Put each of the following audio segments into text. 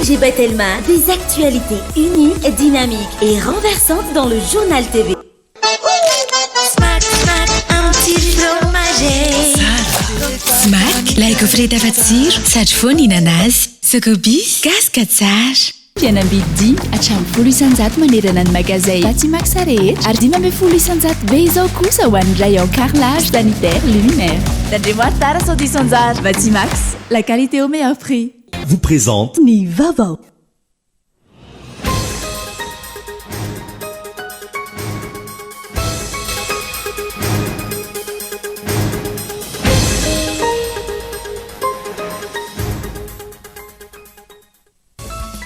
Angie Bettelma, des actualités uniques, dynamiques et renversantes dans le journal TV. Smack, smack, un petit fromager. Smack, laiko frita fatsiro, sady foana ihinana azy. Sokobis, gasika tsara. Fianam-bidy hatramin'ny 10 isanjato manerana ny magazay Batimax rehetra ary 10 isanjato be izao kosa ho an'ny rayon carrelage sanitaire luminaire. Tandremo tara sao disanjara. Batimax, la qualité au meilleur prix. Vous présente Ny vaovao.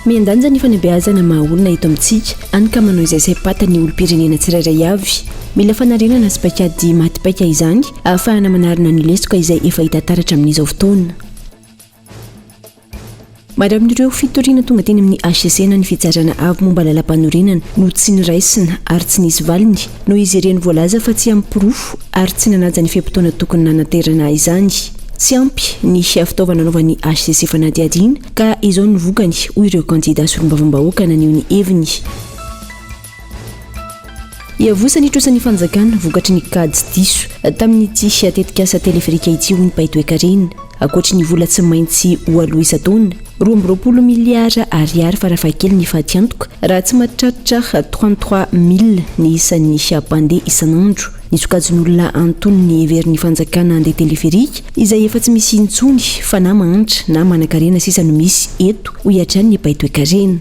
Miandanja ny fanabeazana maha olona eto amintsika any ka manao izay saim-patany olo-pirenena tsirairay avy. Mila fanarenana sy paikady maty paika izany ahafahana manarina ny lesoka izay efa hita taratra amin'izao fotoana. Maro amin'ireo fitoriana tonga teny amin'ny HCC na ny fitsarana avy momba lalam-panorenana no tsy niraisina ary tsy nisy valiny noho izy ireny voalaza fa tsy ampirofo ary tsy nanaja ny fiam-potoana tokony nanaterana izany. Tsy ampy ny fitaovana anaovan'ny HCC fanadihadiana ka izao ny vokany hoy ireo kandida solombavam-bahoaka naneho ny heviny. Iavosa ny trosan'ny fanjakana vokatry ny kady diso tamin'ity atetikasa telefrika ity hoy ny Paitoekarena. Akoatry ny vola tsy maintsy ho aloha isa-taona 20 miliara ariary farafakely ny fahatiantoka raha tsy mahatratra 33,000 ny isan'ny mpandeha isan'andro. Ny sokajin'olona antony ny heverin'ny fanjakana handeha teleferika izay efa tsy misy intsony fa na mahantra na manan-karena sisa no misy eto hoy hatrany ny Paitoekarena.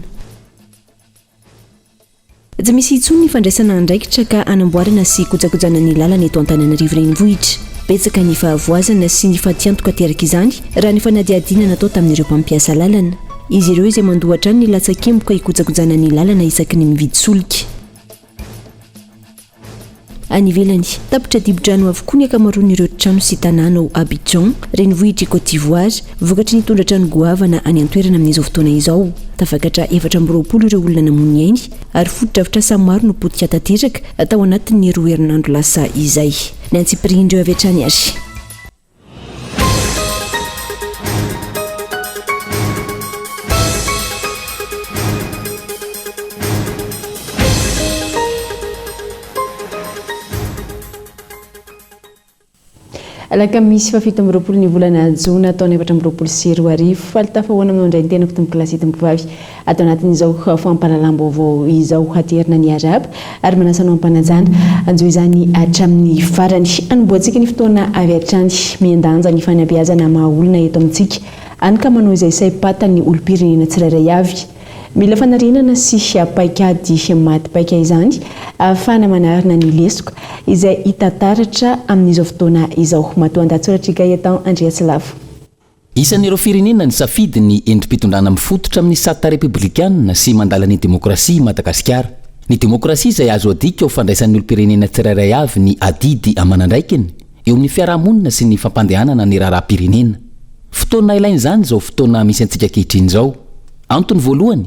Tsy misy intsony ny fandraisana andraikitra ka anamboarana sy kojakojana ny lalana eto Antananarivo renivohitra. Betsaka ny fahavoazana sy ny fahatiantoka teraka izany raha ny fanadihadiana natao tamin'ireo mpampiasa lalana. Izy ireo izay mandohatra ny latsakemboka hikojakojana ny lalana isaky ny mividy solika. Any ivelany tapitra dibo-drano avokoa ny akamaroan'ireo trano sy tanàna ao Abidjan, renivohitra Côte d'Ivoire, vokatry ny tondra-trano goavana any an-toerana amin'izao fotoana izao. Tafakatra 420 ireo olona namony ainy ary foto-dravitra samy maro no potika tanteraka tao anatin'ny 2 herinandro lasa izay. Ny antsipirindreo avy hatrany ary. Alaka misy fa 17 ny volana Jona taona 2024 faly tafahoana amin'ny andray ny tenako tombo klasy tombovavy ato anatin'izao fampahalalam-baovao izao haterina ny araba ary manasana ampanajana anjo izany hatramin'ny farany anomboantsika ny fotoana avy hatrany miandanja ny fanabeazana maha olona eto amintsika any ka manao izay saim-patany olo-pirenena tsirairay avy. Mila fanarenana sy paikady maty paika izany ahafahana manarina ny lesoka izay hita taratra amin'izao fotoana izao. Matoan-datsoratrika eto Andriasilavo. Isan'ireo firenena ny safidy ny endrim-pitondrana mifototra amin'ny sarta republikanina sy mandala ny demokrasia Madagasikara. Ny demokrasia izay azo adika ao fandraisan'ny olo-pirenena tsirairay avy ny adidy amanandraikiny eo amin'ny fiarahamonina sy ny fampandehanana ny raharaha-pirenena. Fotoana ilain'izany izao fotoana misy antsika ankehitriny izao. Antony voalohany,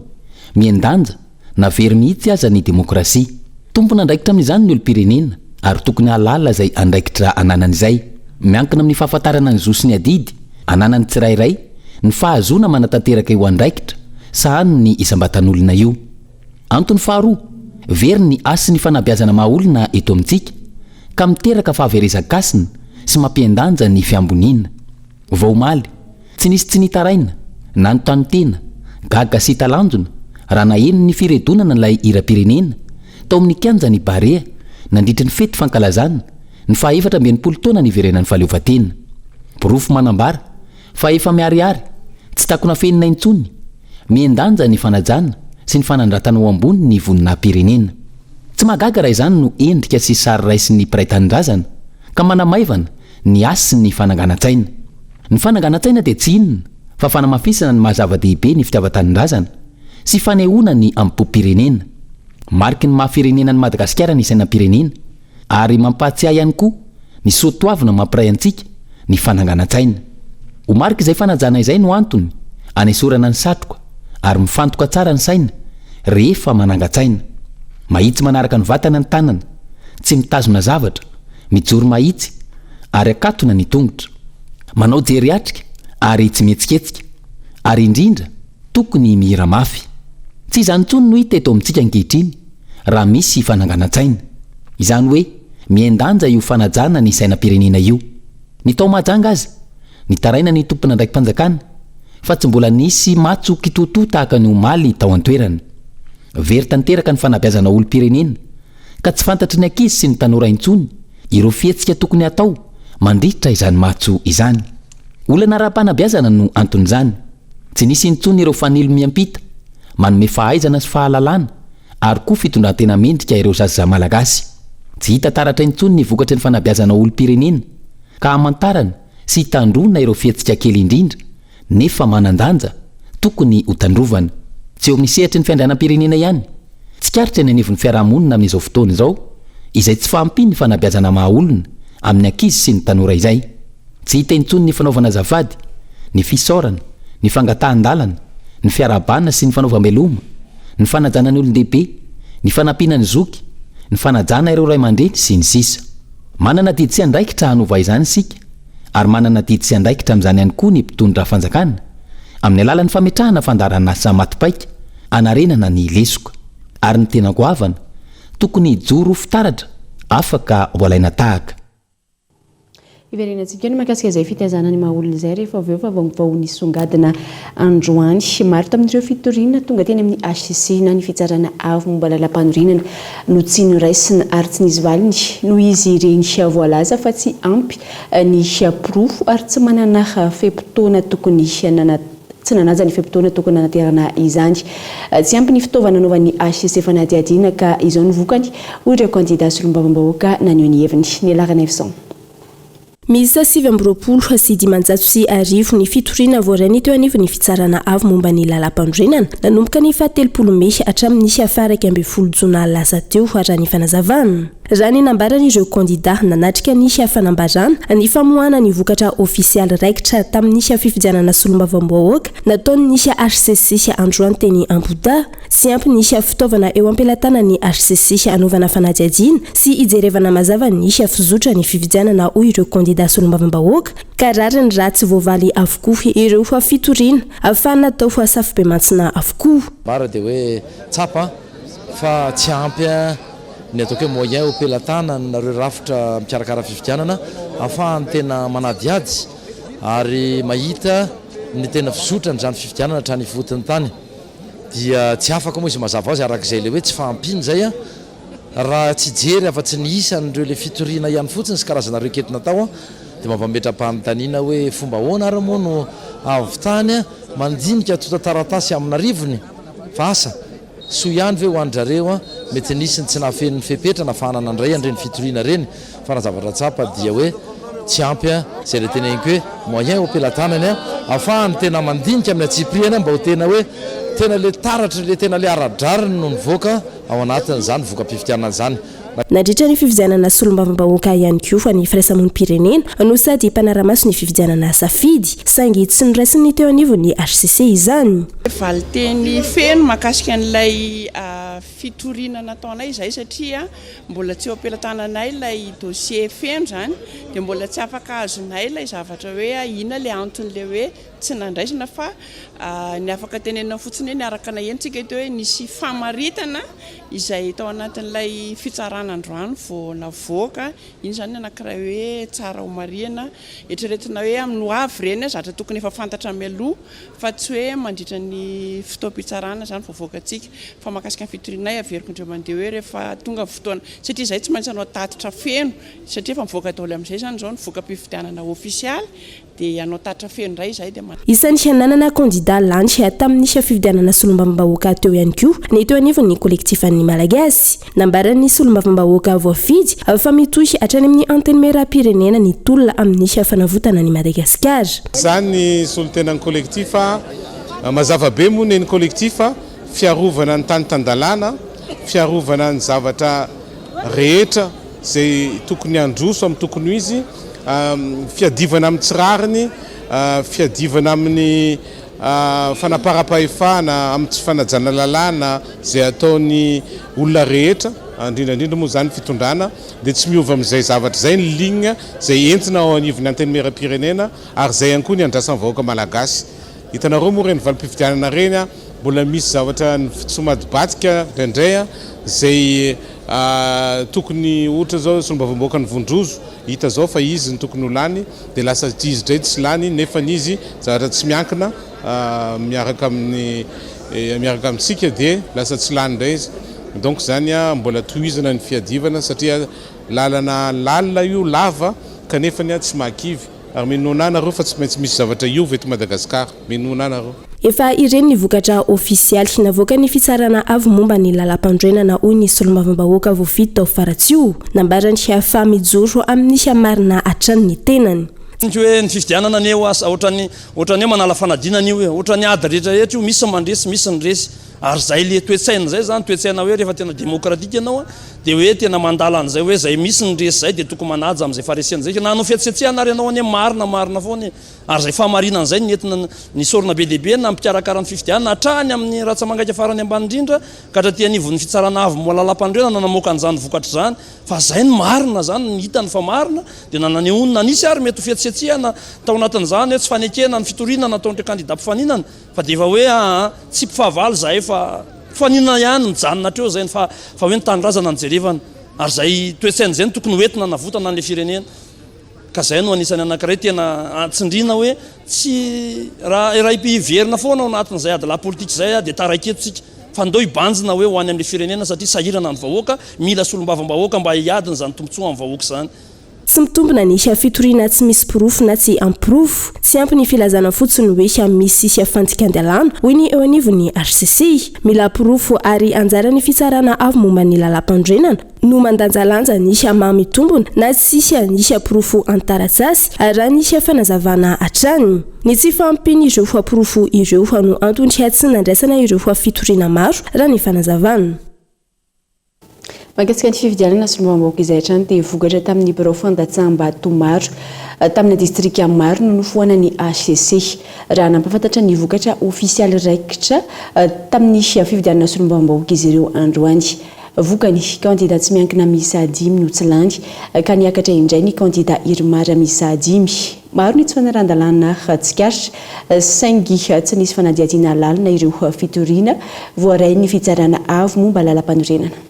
miandanja na very mihitsy aza ny demokrasia. Tompona andraikitra amin'izany ny olo-pirenena ary tokony halala izay andraikitra ananan'izay. Miankina amin'ny fahafantarana ny zo sy ny adidy, ananany tsirairay, ny fahazoana manatanteraka eo andraikitra, sahany ny isam-batan'olona io. Antony faharoa, very ny asy ny fanabeazana maha olona eto amintsika ka miteraka fahaverezakasina sy mampiandanja ny fiamboniana. Vaomaly, tsy nisy tsy nitaraina, na ny tanotena, gaga sy talanjona, raha naheno ny firedonana n'ilay ira-pirenena tao amin'ny kianja ny Barea nandritra ny fety fankalazana ny 420 taona ny iverenan'ny fahaleovantena. Porofo manambara fa efa miariary tsy takona fenina intsony, miandanja ny fanajana sy ny fanandratana ao ambony ny voninahim-pirenena. Tsy mahagaga raha izany no endrika sy sary raisin'ny mpiray-tanindrazana ka manamaivana ny asy ny fananganan-tsaina. Ny fananganan-tsaina dia tsy inona fa fanamafisana ny mahazava-dehibe ny fitiavan-tanindrazana sy fanehoana ny ampo-pirenena. Mariky ny maha-firenena ny Madagasikara ny sainam-pirenena ary mampahatsiahy ihany koa ny soatoavina mampiray antsika ny fananganan-tsaina. Ho mariky izay fanajana izay no antony anesorana ny satroka ary mifantoka tsara ny saina rehefa manangan-tsaina. Mahitsy manaraka ny vatana ny tanana, tsy mitazona zavatra, mijoro mahitsy ary akatona ny tongotra. Manao jery atrika ary tsy mihetsiketsika ary indrindra tokony mihira mafy. Tsy izany ntsony no hita eto amintsika ankehitriny raha misy fananganan-tsaina. Izany hoe miendanja io fanajana ny sainam-pirenena io. Ny tao mahajanga aza ny taraina ny tompona ndraiky mpanjakana fa tsy mbola nisy matso kitoto tahaka ny omaly tao an-toerana. Very tanteraka ny fanabeazana olom-pirenena ka tsy fantatry ny ankizy sy ny tanora intsony ireo fihetsika tokony atao mandritra izany matso izany. Olana ara-panabeazana no anton'izany. Tsy nisy intsony ireo fanilo miampita manome fahaizana sy fahalalana ary koa fitondran-tena mendrika ireo zaza malagasy. Tsy hita taratra intsony ny vokatry ny fanabeazana olom-pirenena ka hamantarana sy hitandrona ireo fihetsika kely indrindra nefa manandanja tokony ho tandrovana. Tsy eo amin'ny sehatry ny fiandrianam-pirenena ihany. Tsikaritra ny anivon'ny fiarahamonina amin'izao fotoana izao izay tsy fahampiny ny fanabeazana mahaolona amin'ny ankizy sy ny tanora izay. Tsy hita intsony ny fanaovana azafady, ny fisaorana, ny fangatahan-dalana, ny fiarabana sy ny fanaovam-beloma, ny fanajana ny olon-dehibe, ny fanampiana ny zoky, ny fanajana ireo ray aman-dreny sy ny sisa. Manana didy sy andraikitra hanova izany isika ary manana didy sy andraikitra amin'izany ihany koa ny mpitondra fanjakana amin'ny alalan'ny fametrahana fandarana asa matipaika anarenana ny lesoka ary ny tena goavana tokony hijoro fitaratra afaka voalaina tahaka. Iverenantsika ny mahakasika izay fitaizana ny mahaolona izay rehefa avy eo fa vaovao nisongadina androany maro tamin'ireo fitoriana tonga teny amin'ny HCC na ny fitsarana avo momba lalam-panorinana no tsy noraisina ary tsy nisy valiny no izy ireny voalaza fa tsy ampy ny pirofo ary tsy manana fepotona tokony tsy nanaja ny fepotona tokony nanaterana izany. Tsy ampy ny fitaovana anaovan'ny HCC fanadihadiana ka izao ny vokany hoy ireo kandida solombavam-bahoaka naneho ny heviny ny alarana efson. Misy 7 sy 10 ny fitoriana voaray teo anivony fitsarana avo momba ny lalam-pandrenana nanomboka ny 17 Mey hatramin'ny 10 Jona lasa teo raha ny fanazavana. Raha ny nambaran'ireo kandida nanatrika ny fanambarana ny famoahana ny vokatra ofisialy raikitra tamin'ny fifidianana solombavam-bahoaka nataon'ny HCC androany teny Amboda. Sy ampy ny fitaovana eo ampelatana ny HCC anaovana fanadihadiana sy ijerevana mazava ny fizotra ny fifidianana hoy ireo kandida solombavam-bahoaka ka rariny raha tsy voavaly avokoa ireo fitoriana ahafahana natao safibe mantsina avokoa. Mara dia hoe tsapa fa tsy ampy ny ataoko hoe moyen opelatana nareo rafitra mikarakara fifidianana ahafahany tena manadiady ary mahita ny tena fizotra ny zany fifidianana hatrany fotony tany dia tsy afaka moa izy mazava azy arak'izay le hoe tsy fahampiny zay raha tsy jery afa-tsy ny isan'ireo le fitoriana ihany fotsiny sy karazana reo ketina tao dia mampametra-pahanotaniana hoe fomba ahoana ary moa no avy tany mandinika tota-taratasy amin'arivony fa asa so ihany ve ho andrareo mety nisy ny tsy nahafen'ny fepetra na fahanana andray andreny fitoriana reny fa raha zavatra tsapa dia hoe tsy ampy zay le tena eniko hoe moyen opelatanany ahafahany tena mandinika amin'ny atsipriany mba ho tena hoe tena le taratra le tena le aradrariny no mivoaka ao anatin'izany voka-pifidianana zany. Nandritra ny fifidianana solombavam-bahoaka ihany koa fa ny firaisamonim-pirenena no sady mpanaramaso ny fifidianana safidy saingy tsy noraisiny teo anivony HCC izany. Valiteny feno mahakasika an'ilay fitoriana nataonay izay satria mbola tsy ompelatananay ilay dossier feno zany dia mbola tsy afaka azonay ilay zavatra hoe ina le anton'le hoe tsy nandraisana fa ny afaka tenenina fotsiny hoe niaraka na entsika eto hoe nisy famaritana izay tao anatin'ilay fitsarana androany vao navoaka iny zany anankiray hoe tsara homariana eritreretina hoe amin'ny hoavy reny zatra tokony efa fantatra mialoha fa tsy hoe mandritra ny fitaom-pitsarana zany voavoakantsika fa mahakasika ny fitorinay averiko indreo mandeha hoe rehefa tonga fotoana satria izay tsy maintsy anao tatitra feno satria efa mivoaka daholo amin'izay zany zao ny voka-pifidianana ofisialy dia anao tatitra feno indray izay dia isan'ny fiananana kandida lany tamin'ny fifidianana solombavam-bahoaka teo ihany koa ny teo anivony kolektif an'ny malagasy nambaran'ny solombavam-bahoaka voafidy fa mitohy hatrany amin'ny antenimera-pirenena ny tolona amin'ny fanavotana ny Madagasikara. Zany solotenan'ny kolektif mazava be moa ny kolektif fiarovana ny tany tandalana, fiarovana ny zavatra rehetra zay tokony androso amin'ny tokony izy, fiadivana amin'ny tsirariny, fiadivana amin'ny fanaparam-pahefana amin'ny tsy fanajana lalàna zay ataony olona rehetra, indrindrandrindra moa zany fitondrana dia tsy miova amin'izay zavatra zay ny ligne zay entina ao anivon'ny antenimera-pirenena ary zay ihany koa ny andrasan'ny vahoaka malagasy hitanareo moa reny valim-pifidianana reny a mbola misy zavatra somadibatika ndraindray zay tokony ohatra zao sombavamboaka ny vondrozo hita zao fa izy ny tokony ho lany dia lasa izy dray tsy lany nefa izy zavatra tsy miankina miaraka amintsika dia lasa tsy lany ndray izy. Donc zany a mbola tohizana ny fiadivana satria lalana io lava kanefa ny a tsy makivy ary minonanareo fa tsy maintsy misy zavatra io veto Madagasikara minonanareo. Efa ireny ny vokatra ofisialy navoaka ny fitsarana avy momba ny lalam-pandroenana hoy ny solombavam-bahoaka voafito tao Faratsio nambarany hafa mijoro amin'ny hamarina hatrany ny tenany. Hoe ny fifidianana ny eo asa ohatrany hoe manala fanadinana io hoe ohatrany ady rehetra io misy mandresy misy ndresy ary zay le toetsaina zay zany toetsaina hoe rehefa tena demokratika ianao dia hoe tena mandala an'izay hoe zay misy ndresy zay dia tokony manaja amin'izay faharesena zay nano fiatsetsehana ary ianao any marina foana ary zay fahamarinana zay nentina ny sorona be lehibe na mpikarakara ny fifidianana hatrany amin'ny ratsamangaiky farany ambany indrindra ka hatraty-anivon'ny fitsarana avy molalapandroenana namoaka an'izany vokatra zany fa zay ny marina zany ny hitany fa marina dia nananehonina nisy ary mety ho fiatsetsehana tao anatin'izany hoe tsy fanekena ny fitorinana ataon'ireo kandida mpifaninana fa dia efa hoe tsy mpifahavalo zay fa faninana ihany mijanona hatreo zay fa hoe nytanindrazana nyjerevana ary zay toetsaina zay ny tokony hoentina navotana n'le firenena ka zay no anisany anankiray tena atsindrina hoe tsy raha ipiverina foana ao anatin'izay ady la politika zay dia taraiketotsika fa ndeo ibanjina hoe ho any amin'le firenena satria sahirana ny vahoaka mila solombavam-bahoaka mba hiadiny zany tombotsoa amin'ny vahoaka zany. Tsy mitombina ny fitoriana tsy misy pirofo na tsy ampirofo tsy ampy ny filazana fotsiny hoe misy sisy fantsikan-dalàna hoy ny eo anivon'ny RCC mila pirofo ary anjara ny fitsarana avy momba ny lalam-pandroenana no mandanjalanja ny mamitombona na tsisy ny pirofo antaratsasy raha ny fanazavana hatrany ny tsy fampiny ireo pirofo ireo no antony tsy nandraisana ireo fitoriana maro raha ny fanazavana. Mahakasika ny fifidianana solombavam-bahoaka izay hatrany dia vokatra tamin'ny bureau fandatsaham-bato maro tamin'ny distrika maro no nofoana ny HCC raha nampafantatra ny vokatra ofisialy raikitra tamin'ny fifidianana solombavam-bahoaka izy ireo androany. Vokany kandida tsy miankina miisa 5 no tsy lany ka niakatra indray ny kandida Irmara miisa 5 maro ny tsy fanaran-dalàna tsikaritra saingy tsy nisy fanadihadiana lalina ireo fitoriana voaray ny fitsarana avy momba lalam-panorenana.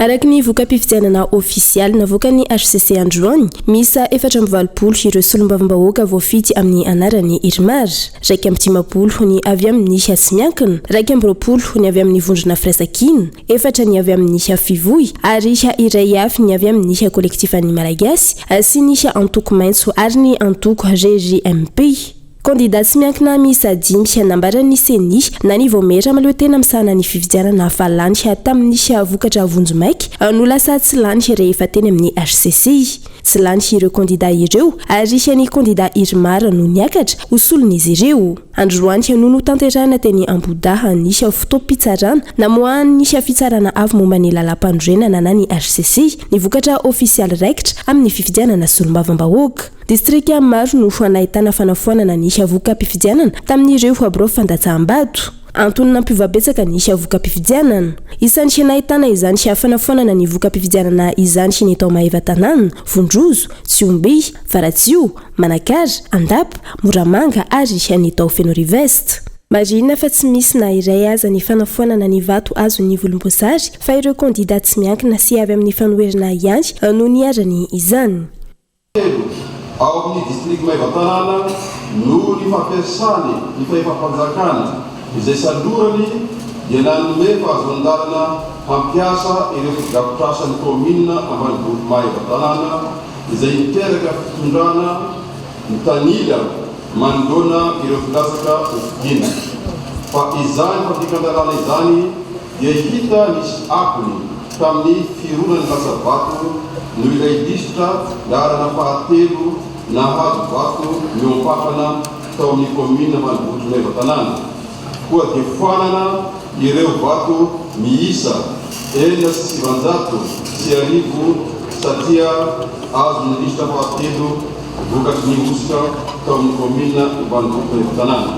Araky ny voka-pifidianana ofisialy navoaka ny HCC androany misa 420 ireo solombavam-bahoaka voafidy amin'ny anarany Irmar, 150 ny avy amin'ny tsy miankina, 120 ny avy amin'ny vondrona Firasakina, 4 ny avy amin'ny Fivoy ary iray avy ny avy amin'ny kolektifa ny Malagasy sy ny antoko maitso ary ny antoko GJMP. Kandida tsy miankina miisa 5 nambarany seni na ny vomera maloha tena misahana ny fifidianana fa lany tamin'ny vokatra vonjomaiky no lasa tsy lany rehefa teny amin'ny HCC. Tsy lany ireo kandida ireo ary ny kandida Irmara no niakatra ho solon'izy ireo. Androany no tanterana teny Ambodaha ny fotoam-pitsarana namoahany ny fitsarana avy momba ny lalam-pandroenana na ny HCC ny vokatra ofisialy raikitra amin'ny fifidianana solombavam-bahoaka. Distrika maro no fanahitana fanafoanana ny voka-pifidianana tamin'ireo bureau fandatsaham-bato. Antony nampivabetsaka ny voka-pifidianana. Isan'ny nahitana izany fanafoanana ny voka-pifidianana izany ny tao Mahevatanana, Vondrozo, Tsiomby, Faratsio, Manakara, Andapa, Moramanga ary ny tao Fenorive-Est. Marina fa tsy misy na iray aza ny fanafoanana ny vato azo ny volomboasary fa ireo kandida tsy miankina sy avy amin'ny fanoherana ihany no niarany izany. Ao amin'ny district Mahevatanana no ny fampiasany ny fahefam-panjakana izay salorany dia nanome fahazon-dalana hampiasa ireo fotodrafitrasany komina ambanivohitra Mahevatanana izay miteraka fitondrana ny tanila manoloana ireo filatsaka ofidina. Fa izany fampikran-dalàna izany dia hita misy akony tamin'ny fironan'ny Lasabato no ilay disitra larana fahatelo nahazo vato miompakana tao amin'ny komina ambanivohitra Mahevatanana. Koa dia fanana ireo vato miisa 990 satria azo ny disitra fahatelo vokatry ny osika tao amin'ny komina ambanivohitra Mahevatanana.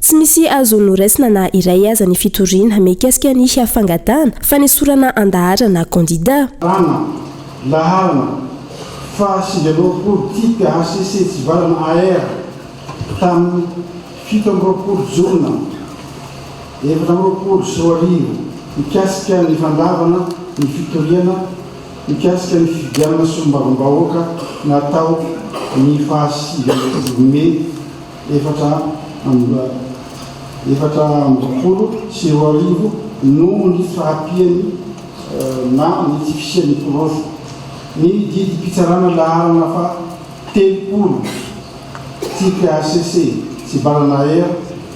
Tsy misy azo noraisina na iray aza ny fitoriana mikasika ny fangatana fa ny sorana andaharana kandida. Laharana fa 9 politika HCC tsy valana AR tamin'ny 7 jorna 7 mikasika ny fandavana ny fitoriana mikasika ny fividianana sombavambahoaka natao ny fahasivame 7 sy 2 no ny fahapiany na ny tsy fisian'ny porofo ny didy mpitsarana laharana fa 3 TPACC sy balana air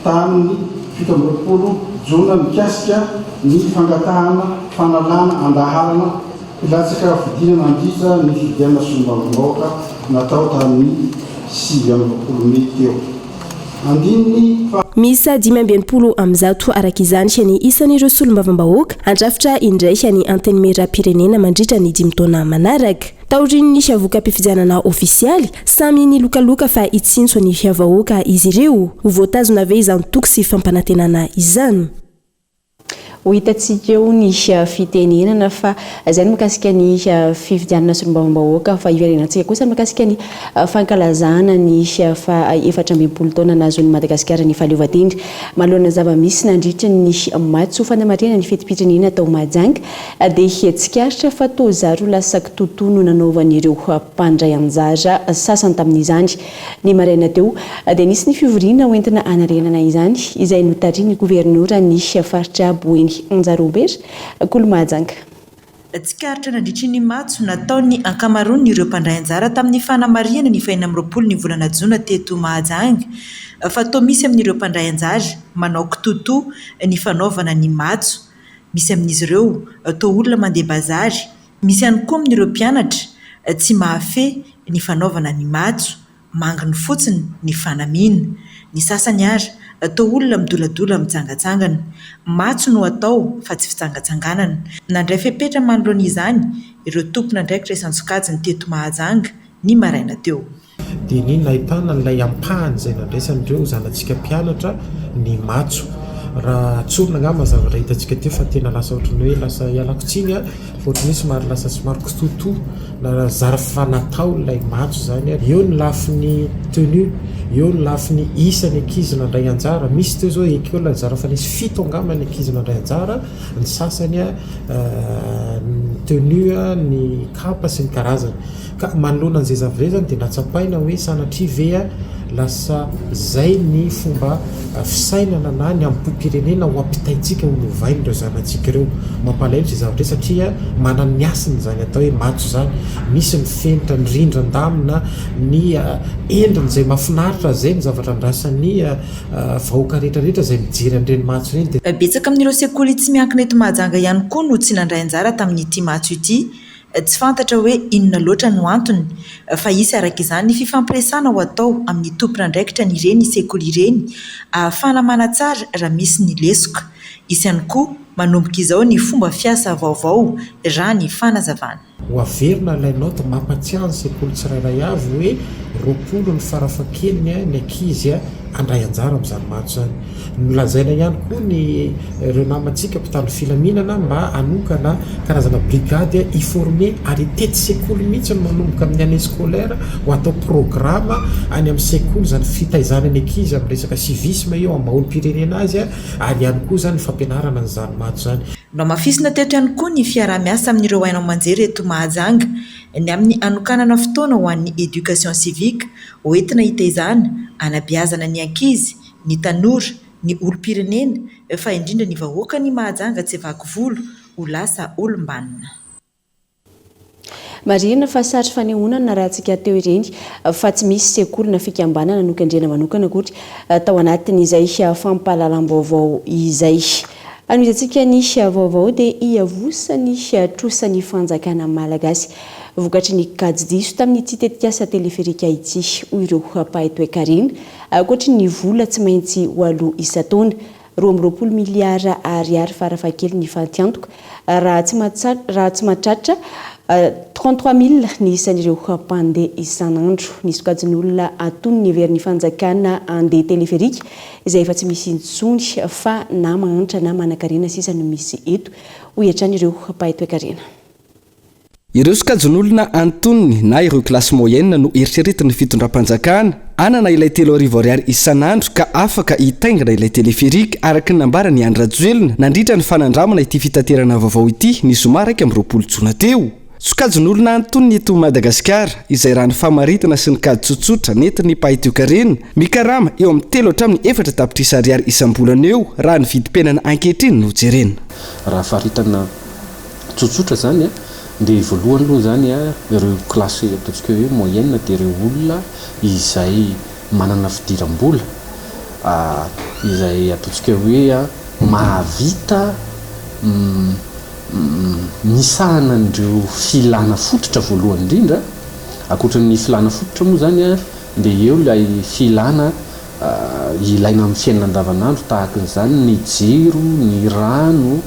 tamin'ny 7 jona mikasika ny fangatahana fanalana andaharana pilatsaka fidinana andritra ny fidiana sombavambahoaka natao tamin'ny 9 Mey teo. Misy 5 amin'zato araka izany ny isan'ireo solombavambahoaka andrafitra indray ny anteny meram-pirenena mandritra ny 5 taona manaraka. Taoriny ny fiavoaka am-pifidianana ofisialy samy ny lokaloka fa itsinso ny fiavahoaka izy ireo ho voatazona ave izany toko sy fampanantenana izany. Ho hitantsika eo ny fitenenana fa izany mikasika ny fifidianana solombavambahoaka fa iverenantsika kosa mikasika ny fankalazana ny fa 14 taona nazon'ny Madagasikara ny fahaleovantena manoloana zava-misy nandritra ny matso fandamarena ny fetim-pirenena tao Mahajanga dia tsikaritra fa tozaro lasaky totono nanaovan'ireo mpandray anjara sasany tamin'izany ny maraina teo dia nisy ny fivoriana hoentina anarenana izany izay notariany gouverneura ny faritra Boeny Anjarobera Kolomajanga. Tsikaritra nandritry ny matso nataony ankamaroany ireo mpandray anjara tamin'ny fanamariana ny 20 ny volana Jona teto Mahajanga fa toa misy amin'ireo mpandray anjara manao kitoto ny fanaovana ny matso. Misy amin'izy ireo toa olona mandeha bazary, misy ihany koa amin'ireo mpianatra tsy mahafehy ny fanaovana ny matso, manginy fotsiny ny fanamiana. Ny sasany ary toa olona midoladola mitsangatsangana, matso no atao fa tsy fitsangatsanganana. Nandray fepetra manoloana izany ireo tompona ndraikitra isan-tsokajiny teto Mahajanga ny maraina teo. Dia ny nahitana n'ilay ampahany izay nandraisan'ireo zanantsika mpianatra ny matso. Raha tsorina angamba zavatra hitantsika teo fa tena lasa ohatrany hoe lasa ialakotsiny ohatrany hoe somary lasa somary kitoto na zara fanatao ilay matso zany eo ny lafiny tenue eo ny lafiny isan'ny ankizy nandray anjara misy teo zao ekeo la zara fa nisy 7 angamba ny ankizy nandray anjara ny sasany ny tenue ny kapa sy ny karazany ka manoloana an'izay zavatra zany dia natsapaina hoe sanatria ve lasa zay ny fomba fisainana na ny ampopirenena ho ampitaitsika ho novainy ireo zanantsika ireo mampalahelo zay zavatra satria manany ny asiny zany atao hoe matso zany misy ny fenitra ny rindran-damina ny endriny zay mahafinaritra zay ny zavatra andrasan'ny vahoaka rehetrarehetra zay mijery an'ireny matso ireny. Betsaka amin'ireo sekoly tsy miankina eto Mahajanga ihany koa no tsy nandray anjara tamin'ity matso ity. Tsy fantatra hoe inona loatra no antony fa isy araka izany ny fifampiresana ho atao amin'ny tompona ndraikitra ny ireny sekoly ireny ahafana manatsara raha misy ny lesoka. Isy ihany koa manomboka izao ny fomba fiasa vaovao raha ny fanazavana. Ho averina ilay note mampatsiahy ny sekoly tsirairay avy hoe 20 ny farafahakeliny ny ankizy andray anjara amin'izany matso zany. Nolazaina ihany koa ny ireo namantsika mpitandro filaminana mba hanokana karazana brigady iforme ary tety sekoly mihitsy no manomboka amin'ny année scolaire ho atao programa any amin'ny sekoly zany fitaizana ny ankizy amin'ny resaka civisme eo amaolom-pirenena azy ary ihany koa zany fampianarana n'izany matso zany. No mafisina teto ihany koa ny fiaraha-miasa amin'ireo haino aman-jery eto Mahajanga ny amin'ny anokanana fotoana ho an'ny éducation civique hoentina hitaizana anabeazana ny ankizy, ny tanora, ny olom-pirenena fa indrindra ny vahoaka ny Mahajanga tsy vaky volo ho lasa olom-banona. Marina fa sary fanehoana na rahantsika teo ireny fa tsy misy sekoly na fikambanana nokandrena manokana koatra tao anatin'izay fampahalalam-baovao izay. Anoizantsika ny vaovao dia hiavosa ny trosan'ny fanjakana malagasy vokatry ny kajy diso tamin'ity tetikasa teleferika ity hoy ireo mpahay toe-karena ankoatry ny vola tsy maintsy 8 isa-taona 20 miliara ariary farafakely ny fantiantoka raha tsy mahatratra 33 000 ny isan'ireo mpandeha isan'andro ny sokajiny olona aton'ny heverin'ny fanjakana andeha teleferika izay efa tsy misy intsony fa na mahantra na manan-karena sisa no misy eto hoy hatrany ireo mpahay toe-karena. Ireo sokajin'olona antoniny na ireo klasy moyenne no eritreretin'ny fitondram-panjakana anana ilay 3 ariary isan'andro ka afaka hitaingana ilay teleférika araka ny nambara ny andrajoelona nandritra ny fanandramana ity fitaterana vaovao ity ny zoma raiky amin'ny 20 jona teo. Sokajon'olona antony ny eto Madagasikara izay raha ny famaritana sy ny kady tsotsotra nentiny mpahitiokarena mikarama eo amin'ny 3 hatramin'ny 4 tapitrisa ariary isam-bolana eo raha ny vidim-piainana ankehitriny no jerena. Raha faritana tsotsotra zany dia voalohany aloha zany ireo klasy ataontsika hoe moyenne dia ireo olona izay manana fidiram-bola izay ataontsika hoe mahavita misahana andreo filana fototra voalohany indrindra akoatran'ny filana fototra moa zany dia eo ilay filana ilaina amin'ny fiainana andavanandro tahaka n'izany ny jiro, ny rano,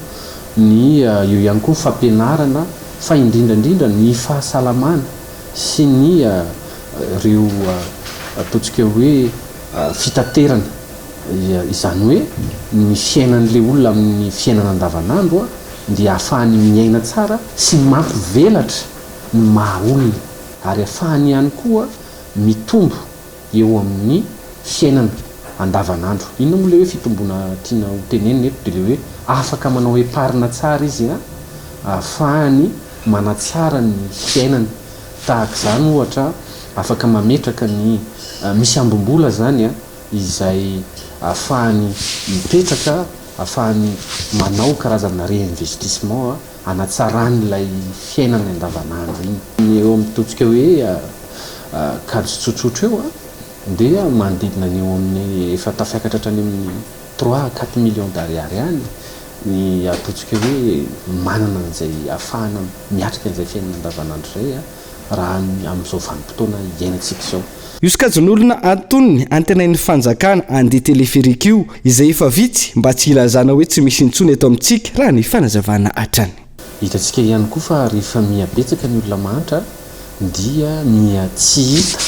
ny eo ihany koa fampianarana fa indrindrandrindra ny fahasalamana sy ny ireo ataontsika hoe fitaterana izany hoe ny fiainan'ilay olona amin'ny fiainana andavanandro dia ahafahany miaina tsara sy mampivelatra ny maha-olona ary ahafahany ihany koa mitombo eo amin'ny fiainana andavanandro. Inona moa ilay hoe fitomboana tiana ho tenenina eto dia ilay hoe afaka manao eparina tsara izy ahafahany manatsara ny fiainana tahaka izany ohatra afaka mametraka ny misy ambom-bola zany izay ahafahany mipetraka ahafahany manao karazana réinvestissement anatsaranyilay fiainana andavanandro iny. Eo amin'ny totsika hoe kady tsotsotra eo dia manodidina ny eo amin'ny efa tafiakatra hatrany amin'ny 3-4 millions d'ariary any ny ataontsika hoe manana an'izay ahafahana miatrika an'izay fiainana andavanandro zay raha amin'izao vanim-potoana iainantsika izao. Io sokajin'olona antoniny antenain'ny fanjakana andeha teleférika io izay efa vitsy mba tsy ilazana hoe tsy misy intsony eto amintsika raha ny fanazavana hatrany. Hitantsika ihany koa fa rehefa mihabetsaka ny olona mahantra dia tsy hita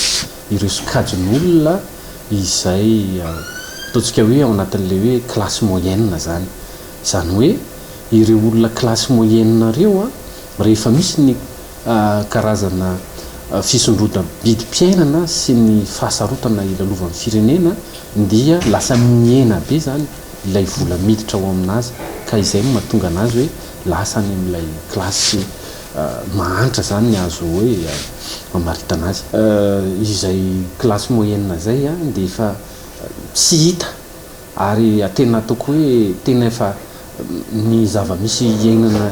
ireo sokajin'olona izay ataontsika hoe ao anatin'ilay hoe classe moyenne zany. Izany hoe ireo olona classe moyenne ireo rehefa misy ny karazana fisondrotana bidim-piainana sy ny fahasarotana ilalovan'ny firenena dia lasa miena be zany ilay vola miditra ao aminazy ka izay mahatonga anazy hoe lasa any amin'ilay klasy mahantra zany ny azo hoe mamaritana azy. Izay klasy moyenne zay dia efa tsy hita ary tena ataoko hoe tena efa ny zava-misy iainana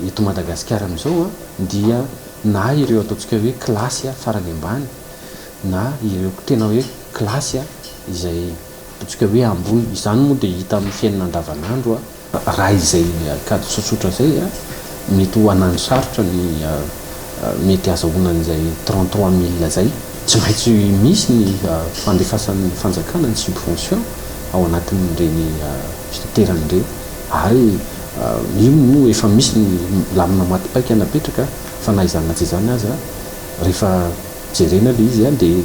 eto Madagasikara amin'izao dia na ireo ataontsika hoe klasy farany ambany na ireo tena hoe klasy izay ataontsika hoe ambony. Izany moa dia hita amin'ny fiainana andavanandro raha izay kady tsotsotra zay mety ho anandro sarotra ny mety azahoana an'izay 33 000 zay. Tsy maintsy misy ny fandefasan'ny fanjakana ny subvention ao anatin'ireny fitateran'ireny ary io no efa misy ny lamina matipaika napetraka fa na izany tsy izany azy rehefa jerena le izy dia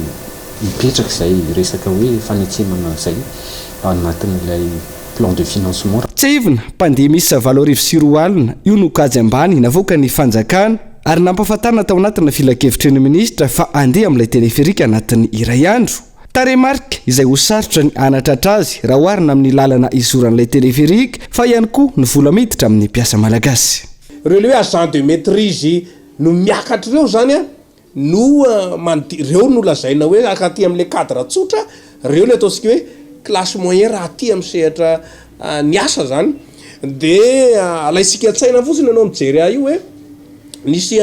mipetraka izay resaka hoe fanetsemana izay anatin'ilay plan de financement. Tsy ivona mpandeha misy 7 alina io no kajy ambany navoaka ny fanjakana ary nampahafantarina tao anatin'ny filakevitry ny ministra fa andeha amin'ilay teleférika anatin'ny iray andro. Taremarika izay ho sarotra ny anatratra azy raha oharina amin'ny lalana izoran'ilay teleférika fa ihany koa ny vola miditra amin'ny mpiasa malagasy. Ireo le hoe agent de maîtrise no miakatra ireo zany no reo no lazaina hoe akaty amin'ilay cadre tsotra reo le ataontsika hoe classe moyen raha aty amin'ny sehatra ny asa zany dia alaitsika an-tsaina fotsiny anao mijery io hoe nisy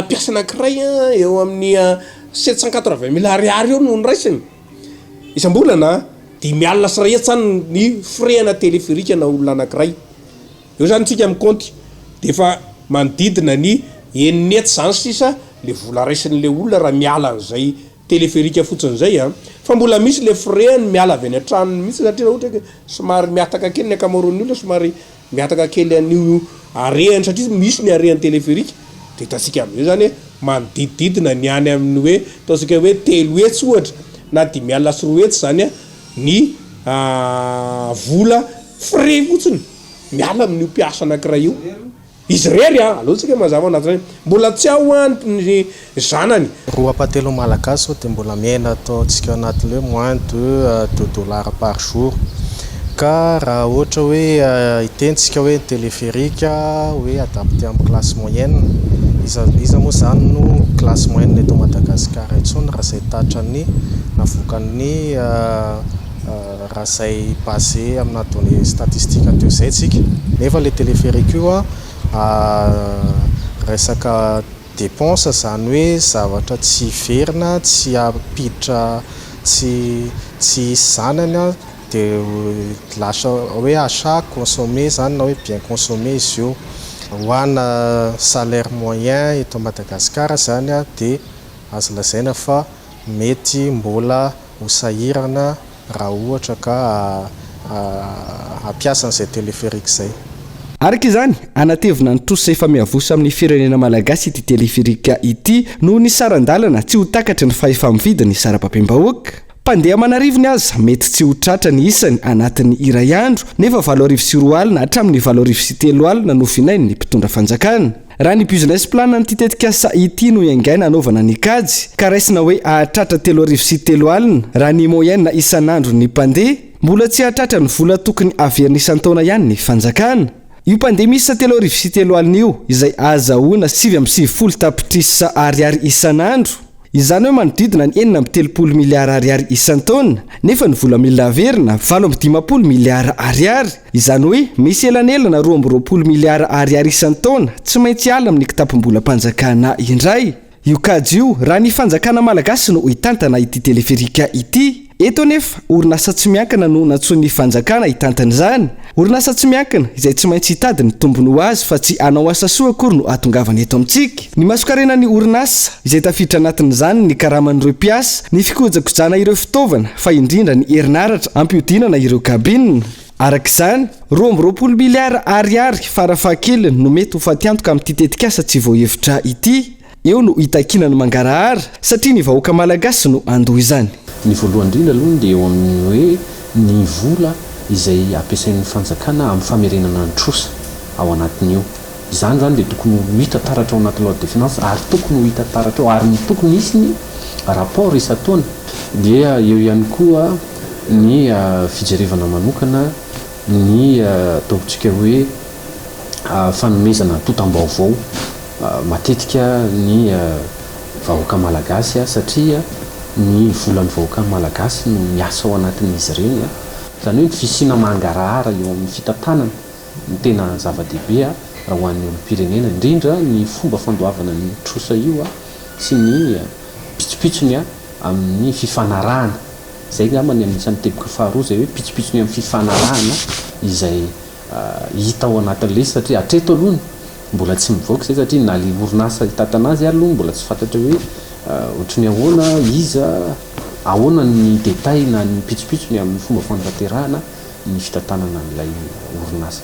mpiasa anankiray eo amin'ny 780 000 ariary eo no niraisiny isam-bolana 10 alina sy 1 zany ny frais-na teleférika na olona anankiray eo zany tsika amin'ny compte dia efa manodidina ny 9 zany sisa le vola raisin'le olona raha miala an'izay teleférika fotsiny zay fa mbola misy le frais ny miala avy any an-tranony mihitsy satria raha ohatra somary miataka kely ny akamaroan'ny olona somary miataka kely an'io arehany satria misy ny arehan'ny teleférika dia hitantsika amin'io zany manodidididina ny any amin'ny hoe ataontsika hoe 3 hetsy ohatra na 10 alina sy 2 hetsy zany ny vola frais fotsiny miala amin'io mpiasa anankiray io izy rery alohatsika mazava anatiny mbola tsy ao any zanany roa patelo malagasy dia mbola miaina ataontsika anatin'le moins de $2 par jour ka raha ohatra hoe itentsika hoe téléphérique hoe adapté amin'ny classe moyenne iza moa zany no classe moyenne eto Madagasikara intsony raha zay tatrany navokan'ny raha zay basé amina données statistique teo zay tsika nefa le téléphérique io resaka dépense zany hoe zavatra tsy verina tsy apiditra tsy zanany dia lasa hoe achat consommé zany na hoe bien consommé izy io ho ana salaire moyen eto Madagasikara zany dia azo lazaina fa mety mbola ho sahirana raha ohatra ka ampiasa an'izay téléphérique zay. Araka izany anatevina ny trosa efa miavosa amin'ny firenena malagasy ity téléphérique ity noho ny sarandalana tsy ho takatra ny fahefa-mividiny sarapapim-bahoaka. Mpandeha amanarivony aza mety tsy ho tratra ny isany anatin'ny iray andro nefa 7 alina hatramin'ny 7 alina no finainy ny mpitondra fanjakana. Raha ny business plan ny tetikasa ity no iangaina anaovana ny kajy ka raisina hoe ahatratra 3 alina raha ny moyenne isan'andro ny mpandeha mbola tsy ahatratra ny vola tokony averina isan-taona ihany ny fanjakana. Io mpandeha misy 3 alina io izay azahoana 7.70 tapitrisa ariary isan'andro. Izany hoe manodidina ny 4.30 miliara ariary isan-taona nefa ny vola mila averina 8.50 miliara ariary. Izany hoe misy elanelana 2.20 miliara ariary isan-taona tsy maintsy ala amin'ny kitapom-bola mpanjakana indray. Io kajy io raha ny fanjakana malagasy no hitantana ity téléphérique ity. Eto nefa orinasa tsy miankina no nantsony fanjakana hitantana izany. Orinasa tsy miankina izay tsy maintsy hitady ny tombony ho azy fa tsy anao asa soa akory no atongavana eto amintsika. Ny masokarena ny orinasa izay tafiditra anatin'izany ny karaman'ireo mpiasa, ny fikojakojana ireo fitaovana fa indrindra ny herinaratra ampihodinana ireo kabinina. Araka izany 2.20 miliara ariary farafahakeliny no mety ho fatiantoka amin'ity tetikasa tsy voahevitra ity. Eo no hitakinany mangarahara satria ny vahoaka malagasy no andoha izany. Ny voalohany indrindra aloha dia eo amin'ny hoe ny vola izay ampiasain'ny fanjakana amin'ny famerenana ny trosa ao anatin'io. Izany zany dia tokony ho hita taratra ao anaty loi de finance ary tokony ho hita taratra ao ary ny tokony hisy ny rapport isan-taona. Dia eo ihany koa ny fijerevana manokana ny ataontsika hoe fanomezana totam-baovao matetika ny vahoaka malagasy satria ny volan'ny vahoaka malagasy no miasa ao anatin'izy ireny. Izany hoe ny fisina mangarahara eo amin'ny fitantanana ny tena zava-dehibe raha ho an'ny olom-pirenena indrindra ny fomba fandoavana ny trosa io sy ny pitsopitsony amin'ny fifanarahana. Zay ngambany anisan'ny teboka faharoa zay hoe pitsopitsony amin'ny fifanarahana izay hita ao anatin'le satria hatreto aloha mbola tsy mivoaka zay satria na le orinasa hitantana azy aloha mbola tsy fantatra hoe ohatrany ahoana iza ahoana ny détail na ny pitsopitsony amin'ny fomba fantanterahana ny fitantanana n'ilay orinasa.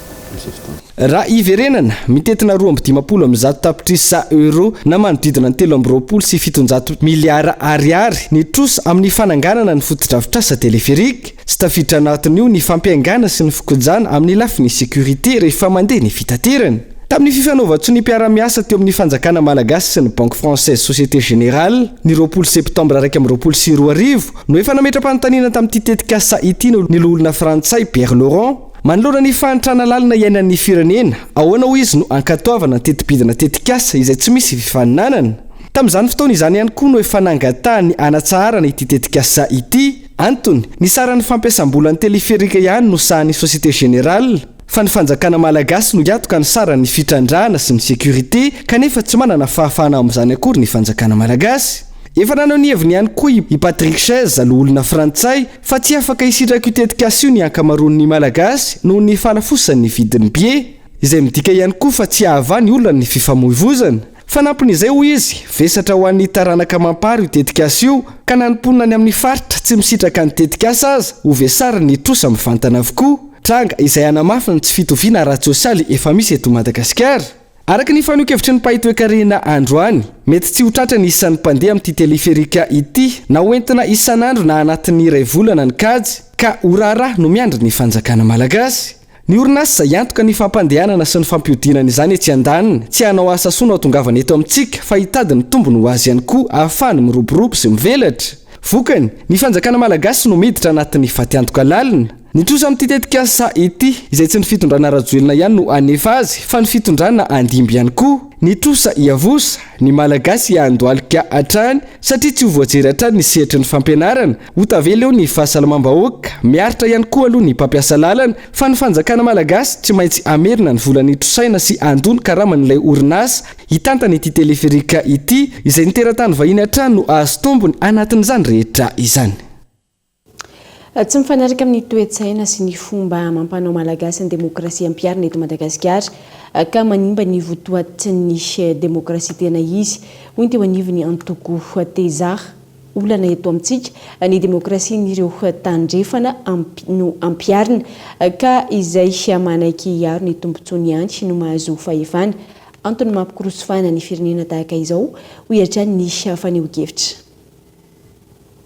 Raha iverenana mitetina 2.50 tapitrisa euro na manodidina ny 3.20 sy 700 miliara ariary ny trosa amin'ny fananganana ny fotodrafitrasa téléphérique. Tsy tafiditra anatin'io ny fampiaingana sy ny fikojana amin'ny lafiny sécurité rehefa mandeha ny fitaterana. Tamin'ny fifanaovantsy ny mpiara-miasa teo amin'ny fanjakana malagasy sy ny Banque Française Société Générale ny 20 septembre 2022 no efa nametra-panontaniana tamin'ity tetikasa ity ny olona frantsay Pierre Laurent manoloana ny fahantrana lalina iainan'ny firenena ahoana ho izy no ankatoavana tetibidina tetikasa izay tsy misy fifaninanana. Tamin'izany fotoana izany ihany koa no efa nangatahany anatsarana ity tetikasa ity. Antony ny saran'ny fampiasam-bolan'ny téléphérique ihany no sahan'ny Société Générale fa ny fanjakana malagasy no hiatoka ny saran'ny fitrandrahana sy ny sécurité kanefa tsy manana fahafahana amin'izany akory ny fanjakana malagasy. Efa nanao ny heviny ihany koa i Patrick Chaize lo olona frantsay fa tsy afaka hisitraka io tetikasa io ny ankamaroan'ny malagasy noho ny falafosan'ny vidin'ny bie izay midika ihany koa fa tsy ahava ny olona ny fifamoivoizana. Fanampin'izay ho izy vesatra ho an'ny taranaka mampary io tetikasa io ka nanomponina ny amin'ny faritra tsy misitraka ny tetikasa aza ho vesara ny trosa mivantana avokoa. Tranga izay anamafina tsy fitoviana ara-tsosialy efa misy eto Madagasikara. Araka ny fanohikevitry ny Pahitoekarena androany mety tsy ho tratra ny isan'ny mpandeha amin'ity téléphérique ity na hoentina isan'andro na anatin'ny iray volana ny kajy ka ho raharaha no miandry ny fanjakana malagasy. ny orinasa izay antoka ny fampandehanana sy ny fampiodinana izany etsy an-danina tsy hanao asa soa no atongavana eto amintsika fa hitady ny tombony ho azy ihany koa ahafahany miroborobo sy mivelatra vokany ny fanjakana malagasy no miditra anatin'ny fatiantoka lalina ny trosa amin'ity tetikasa ity izay tsy ny fitondrana rajoelina ihany no anefa azy fa ny fitondrana andimby ihany koa ny trosa iavosa ny malagasy andoalika hatrany satria tsy ho voajery hatrany ny sehitry ny fampianarana ho tavela eo ny fahasalamam-bahoaka miaritra ihany koa aloha ny mpampiasa lalana fa ny fanjakana malagasy tsy maintsy amerina ny volany trosaina sy andony karaman'ilay orinasa hitantany ity teleferika ity izay niteratany vahiny hatrany no azo tombony anatin'izany rehetra izany. Tsy mifanaraka amin'ny toe-tsaina sy ny fomba mampanao malagasy ny demokrasia ampiarina eto Madagasikara ka manimba ny votoatin'ny demokrasia tena izy hoy teo anivony Antoko Tezar olana eto amintsika ny demokrasia n'ireo tandrefana no ampiarina ka izay manaiky iaro ny tombontsoany ihany no mahazo fahefana antony mampikorosofana ny firenena tahaka izao ho hatrany ny faneho-kevitra.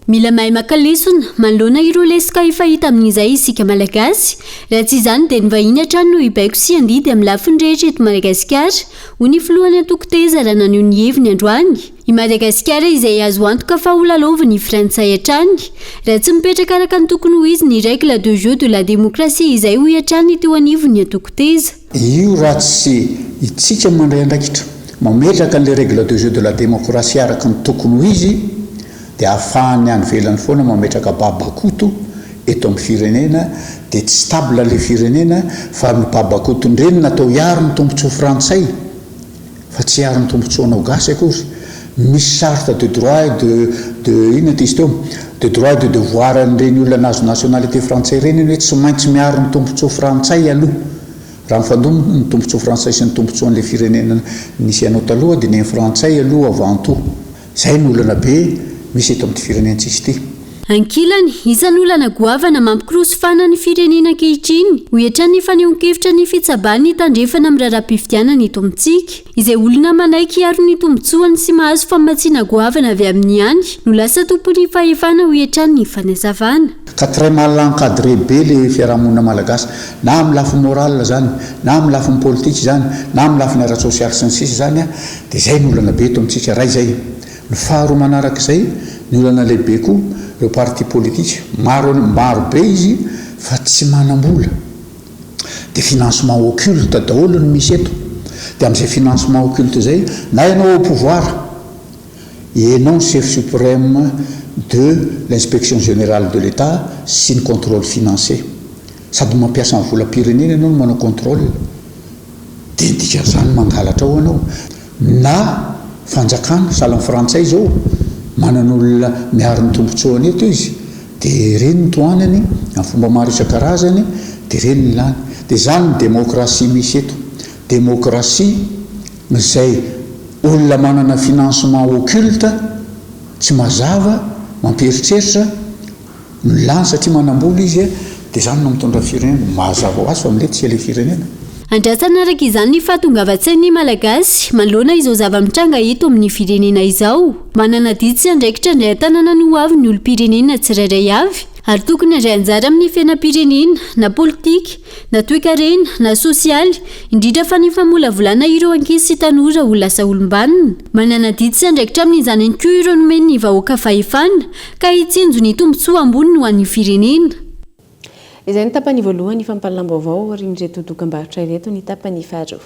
Mila mahay makalesona manoloana ireo lesika efa hita amin'izay isika malagasy raha tsy izany dia ny vahiny hatrany no hibaiko sy andidy amin'ny lafiny rehetra eto Madagasikara ho ny filohany Antoko Tezara naneo ny heviny androany i Madagasikara izay azo antoka fa ho lalaoviny i Frantsay hatrany raha tsy mipetraka araka ny tokony ho izy ny règle de jeu de la démocratie izay ho hatrany teo anivony Antoko Teza. Io raha tsy itsika mandray andraikitra mametraka an'ilay règle de jeu de la démocratie araka ny tokony ho izy dia ahafahany any velany foana mametraka babakoto eto amin'ny firenena dia tsy stable ilay firenena fa ny babakoto ndreny natao hiaro ny tombontsoa frantsay fa tsy hiaro ny tombontsoa anao gasy akory misy charte de droit de inona ty izy teo de droit de devoir an'ireny olona nazo nationalité frantsay reny hoe tsy maintsy miaro ny tombontsoa frantsay aloha raha mifandona ny tombontsoa frantsay sy ny tombontsoa an'ilay firenena nisy anao taloha dia ny frantsay aloha avant-tout zay ny olana be misy eto amin'ny firenentsisy ity. Ankilany isany olana goavana mampikorosofana ny firenena ankehitriny ho hatrany fanehoan-kevitra ny fitsabany tandrefana amin'ny raharaham-pifidianana eto amintsika izay olona manaiky hiaro ny tombotsoany sy mahazo famatsiana goavana avy amin'ny any no lasa tompony fahefana ho hatrany ny fanazavana. Ka très mal encadré be le fiarahamonina malagasy na amin'ny lafiny moral zany na amin'ny lafiny politique zany na amin'ny lafiny ara-sosialy sy ny sisa zany dia zay ny olana be eto amintsika ray zay. Ny faharoa manarak'izay ny olana lehibe koa ireo parti politique maro be izy fa tsy manam-bola dia financement occulte daholo no misy eto dia amin'izay financement occulte zay na ianao au pouvoir ianao chef suprême de l'inspection générale de l'État sy ny contrôle financier sady mampiasa ny volam-pirenena ianao no manao contrôle dia dikan'izany mangalatra ao ianao na fanjakana salan'ny frantsay zao manan'olona miaro ny tombontsoany eto izy dia reny ny toanany amin'ny fomba maro isan-karazany dia reny ny lany dia zany ny démocratie misy eto démocratie izay olona manana financement occulte tsy mazava mampieritreritra ny lany satria manam-bola izy dia zany no mitondra firenena mazava ho azy fa milety tsy ilay firenena. Andrasana araka izany ny fahatongavan-tsain'ny malagasy manoloana izao zava-mitranga eto amin'ny firenena izao manana didy sy andraikitra indray tanàna no avy ny olom-pirenena tsirairay avy ary tokony indray anjara amin'ny fiainam-pirenena na politika na toe-karena na sosialy indrindra fa ny famolavolana ireo ankizy sy tanora ho lasa olom-banona manana didy sy andraikitra amin'izany ihany koa ireo nomeny ny vahoaka fahefana ka hitsinjo ny tombontsoa ambony ho an'ny firenena. Izay ny tapany voalohany fampahalalam-baovao rin'ireto dokam-barotra ireto ny tapany faharoa.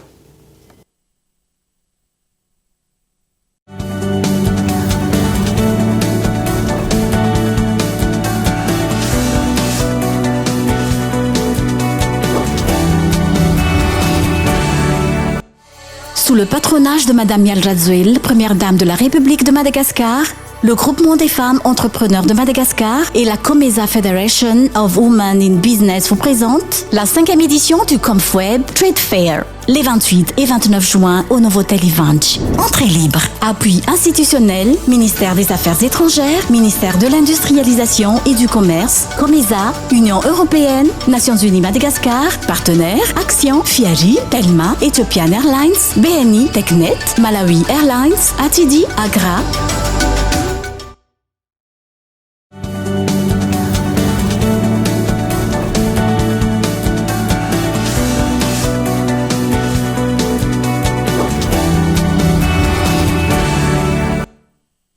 Sous le patronage de Madame Yal Radziwill, première dame de la République de Madagascar, le groupement des femmes entrepreneurs de Madagascar et la Comesa Federation of Women in Business vous présentent la 5e édition du Comfweb Trade Fair, les 28 et 29 juin au Novotel Ivanti. Entrée libre. Appui institutionnel, ministère des Affaires étrangères, ministère de l'Industrialisation et du Commerce, Comesa, Union européenne, Nations Unies Madagascar, partenaires, Action, Fiari, Telma, Ethiopian Airlines, BNI, Technet, Malawi Airlines, Atidi, Agra.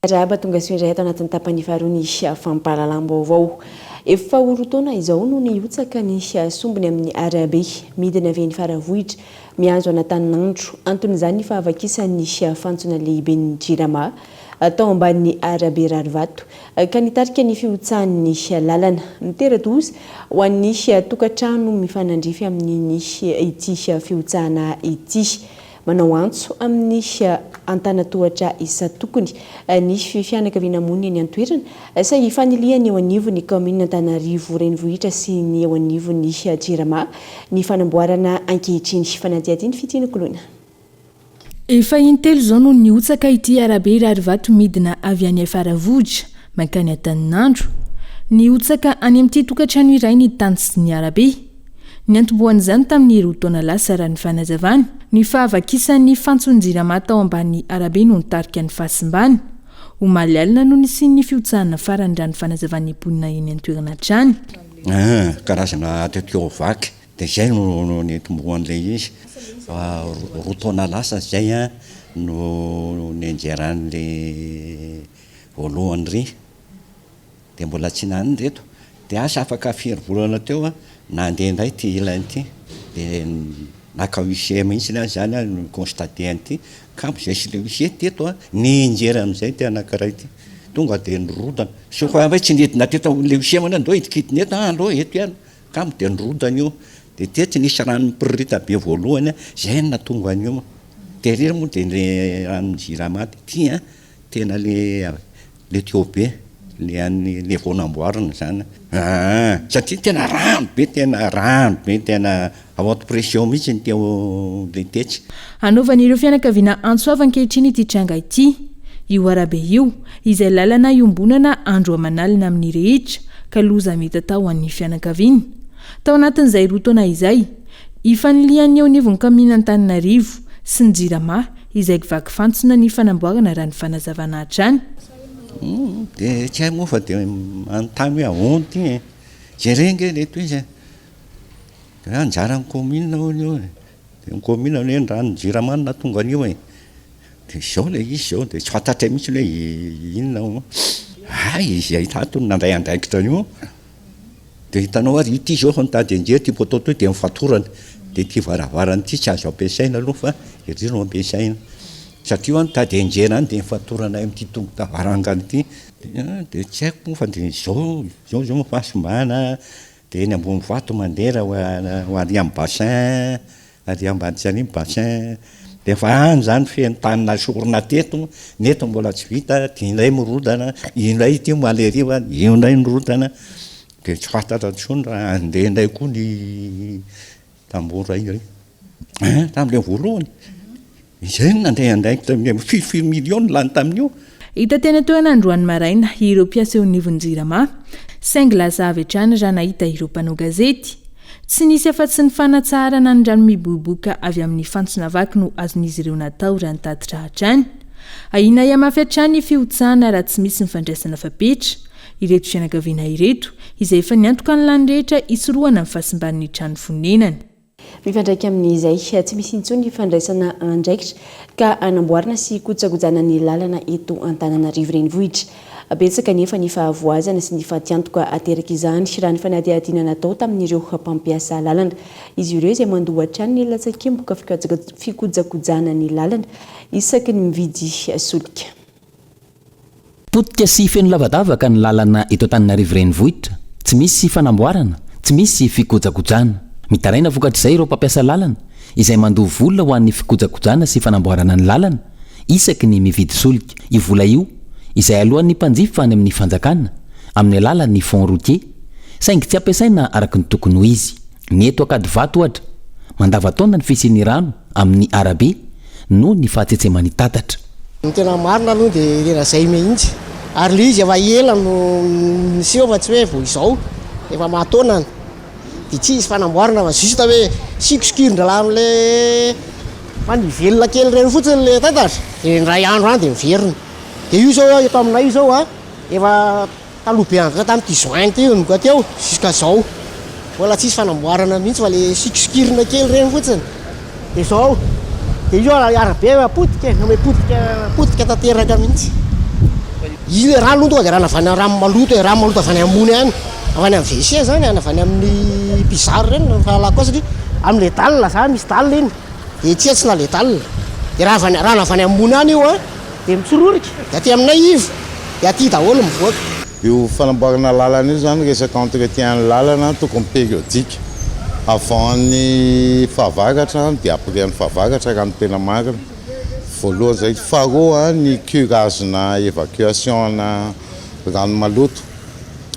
rahaba tonga soindray ato anatin'ny tapanifaharoa ny fampahalalam-baovao efa orotaona izao no niotsaka ny sombony amin'ny arabe midina avy ny faravohitra miazo anatan'andro anton'izany ny fahavakisany fantsona lehibe ny jirama atao ambanin'ny arabe rarivato ka nitarika ny fiotsahan'ny lalana mitera-doza ho an'ny tokantrano mifanandrify amin'ny ity fiotsahana ity manao antso amin'ny antanatohatra isa tokony ny fianakaviana monina ny antoerana sa ifaniliany eo anivony commune Antananarivo renivohitra sy ny eo anivony Jirama ny fanamboarana ankehitriny fanadihadiny fitiny kolona. Efa intelo zao no niotsaka ity arabe rarivato midina avy any Faravohitra mankany Antaninandro niotsaka any amin'ity tokantrano iray ny tany sy ny arabe. Ny antombohan'izany tamin'ny roa taona lasa raha ny fanazavany ny fahavakisany fantsonjirama tao amban'ny arabe no nitarika ny fahasimbany ho malialina no nisy ny fiotsahana farany raha ny fanazavan'ny ponina eny an-toerana trany. Karazana teteovaky dia izay no nitombohan'ilay izy roa taona lasa izay no nianjeran'ilay voalohany ry dia mbola tsy nany reto dia asa afaka firy volana teo nandeha indray ty ilany ity dia nakahuisie mihitsy le zany no constaté an'ity ka am'izay sy le huisie teto niinjery am'izay ty anankiray ty tonga dia nirodana so fa hoe tsy nidina teto le huisie mana ndo itikitiny eto alo eto ihany ka dia nirodana io dia tetsy nisy rano mipririta be voalohany zay natonga an'io dia rery moa dia le rano Jirama ty tena le teo be le vonamboarina zany satria tena rano be tena haute pression mihitsy ny teo le tetsy. Anaovan'ireo fianakaviana antsoava ankehitriny ity tranga ity io arabe io izay lalana iombonana andro amanalina amin'ny rehetra ka loza mety atao an'ny fianakaviana tao anatin'izay roa taona izay ifanilian'ny eo anivon'ny commune Antananarivo sy ny Jirama izay vaky fantsona ny fanamboarana raha ny fanazavana hatrany. Dia tsy hay moa fa dia manontany hoe ahoana ty jerenge leto izy dia anjaran'ny commune hono io dia ny commune hoe ny rano Jirama natonga an'io dia izao le izy izao dia tsy fantatra mihitsy hoe inona ho izy ahitato nandray andraikitra an'io dia hitanao ary ity izao fa nitady anjery ty poto toy dia mifatorana dia ty varavarana ity tsy azo ampiasaina aloha fa iry no ampiasaina satria nitady anjery any dia mifatorana amin'ity tongo tavarangany ity dia tsy haiko moa fa dia zao fahasimbana dia eny ambony vato mandera ho ary amin'ny bassin ary ambadisany bassin dia fa any zany feno tanina sorona teto neto mbola tsy vita dia indray mirodana indray ty maleriva indray nirodana dia tsy fantatra tsony raha andeha indray koa ny tambora iny tamin'ilay voalohany izay nandeha andraikitra firy million lany tamin'io. Hita tena toerana androany maraina ireo mpiasa eo anivon'ny Jirama saingy lasa avy hatrany raha nahita ireo mpanao gazety tsy nisy afa-tsy ny fanatsarana ny rano miboboka avy amin'ny fantsona vaky no azon'izy ireo natao raha nitatitra hatrany ahina iamafy hatrany fiotsahana raha tsy misy ny fandraisana fapetra ireto fianakaviana ireto izay efa niantoka ny lany rehetra isorohana amin'ny fahasimban'ny trano fonenany. Mifandraika amin'izay tsy misy intsony fandraisana andraikitra ka anamboarana sy kotsakojana ny lalana eto Antananarivo renivohitra betsaka nefa ny fahavoazana sy ny fatiantoka ateraka izany raha ny fanadihadiana natao tamin'ireo mpampiasa lalana izy ireo izay mandohatra ny latsakemboka fikojakojana ny lalana isaky ny mividy solika. Potika sy feno lavadavaka ny lalana eto Antananarivo renivohitra tsy misy fanamboarana tsy misy fikojakojana mitaraina vokatr'izay ireo mpampiasa lalana izay mandoha vola ho an'ny fikojakojana sy fanamboarana ny lalana isaky ny mividy solika io vola io izay alohan'ny mpanjifa any amin'ny fanjakana amin'ny alalan'ny fond routier saingy tsy ampiasaina araka ny tokony ho izy ny eto Akadivato ohatra mandavataona ny fisian'ny rano amin'ny arabe no ny fahatsetsehman'ny tatatra. Ny tena marina aloha dia tena izay mihitsy ary le izy efa ela no niseho fa tsy hoe vo izao efa mahataonana dia tsy izy fanamboarana fa juste hoe sikosikirin-dralahy amin'ilay manivelona kely reny fotsiny le tatatra dia ndray andro any dia miverina dia io zao eto aminay io zao efa taloha be andro tamin'ity juin ty noga teo jusqu'à zao mbola tsy isy fanamboarana mihitsy fa le sikosokirina kely reny fotsiny dia zao dia io arabe potika potika tanteraka mihitsy izy le rano tonga de raha navany rano maloto rano maloto avany ambony any avany amin'ny WC zany avany amin'ny pizarre reny fahalako satria amin'le dalina zany misy dalina iny de tsy etsina le dalina de raha navany ambony any io a de mitsororika de aty aminay ivo de aty daholo mivoaka. Io fanamboarana lalana io zany resaka entretien lalana tokony périodique avant ny fahavagatra dia après ny fahavagatra raha ny tena marina voalohany zay faharoa ny curage-na évacuation na rano maloto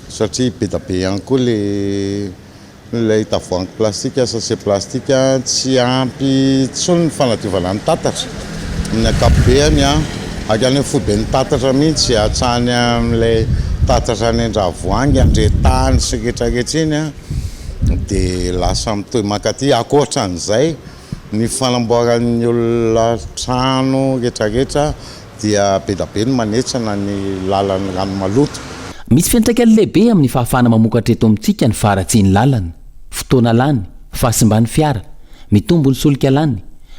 satria be da be ihany koa le tavoahangy plastique sachet plastique tsy ampy tsony ny fanadiovana ny tatatra amin'ny ankapobeny ak any fobe ny tatatra mihitsy atsany amin'ilay tatatra ny andravoangy andretany sy rehetrarehetra iny dia lasa mitoy makaty akoatran'izay ny fanamboaran'ny olona trano rehetrarehetra dia be da be ny manetsana ny lalan'ny rano maloto. Misy fiantraikany lehibe amin'ny fahafahana mamokatra eto amintsika ny faratsiany lalana, fotoana lany, fahasimban'ny fiara, mitombo ny solika lany,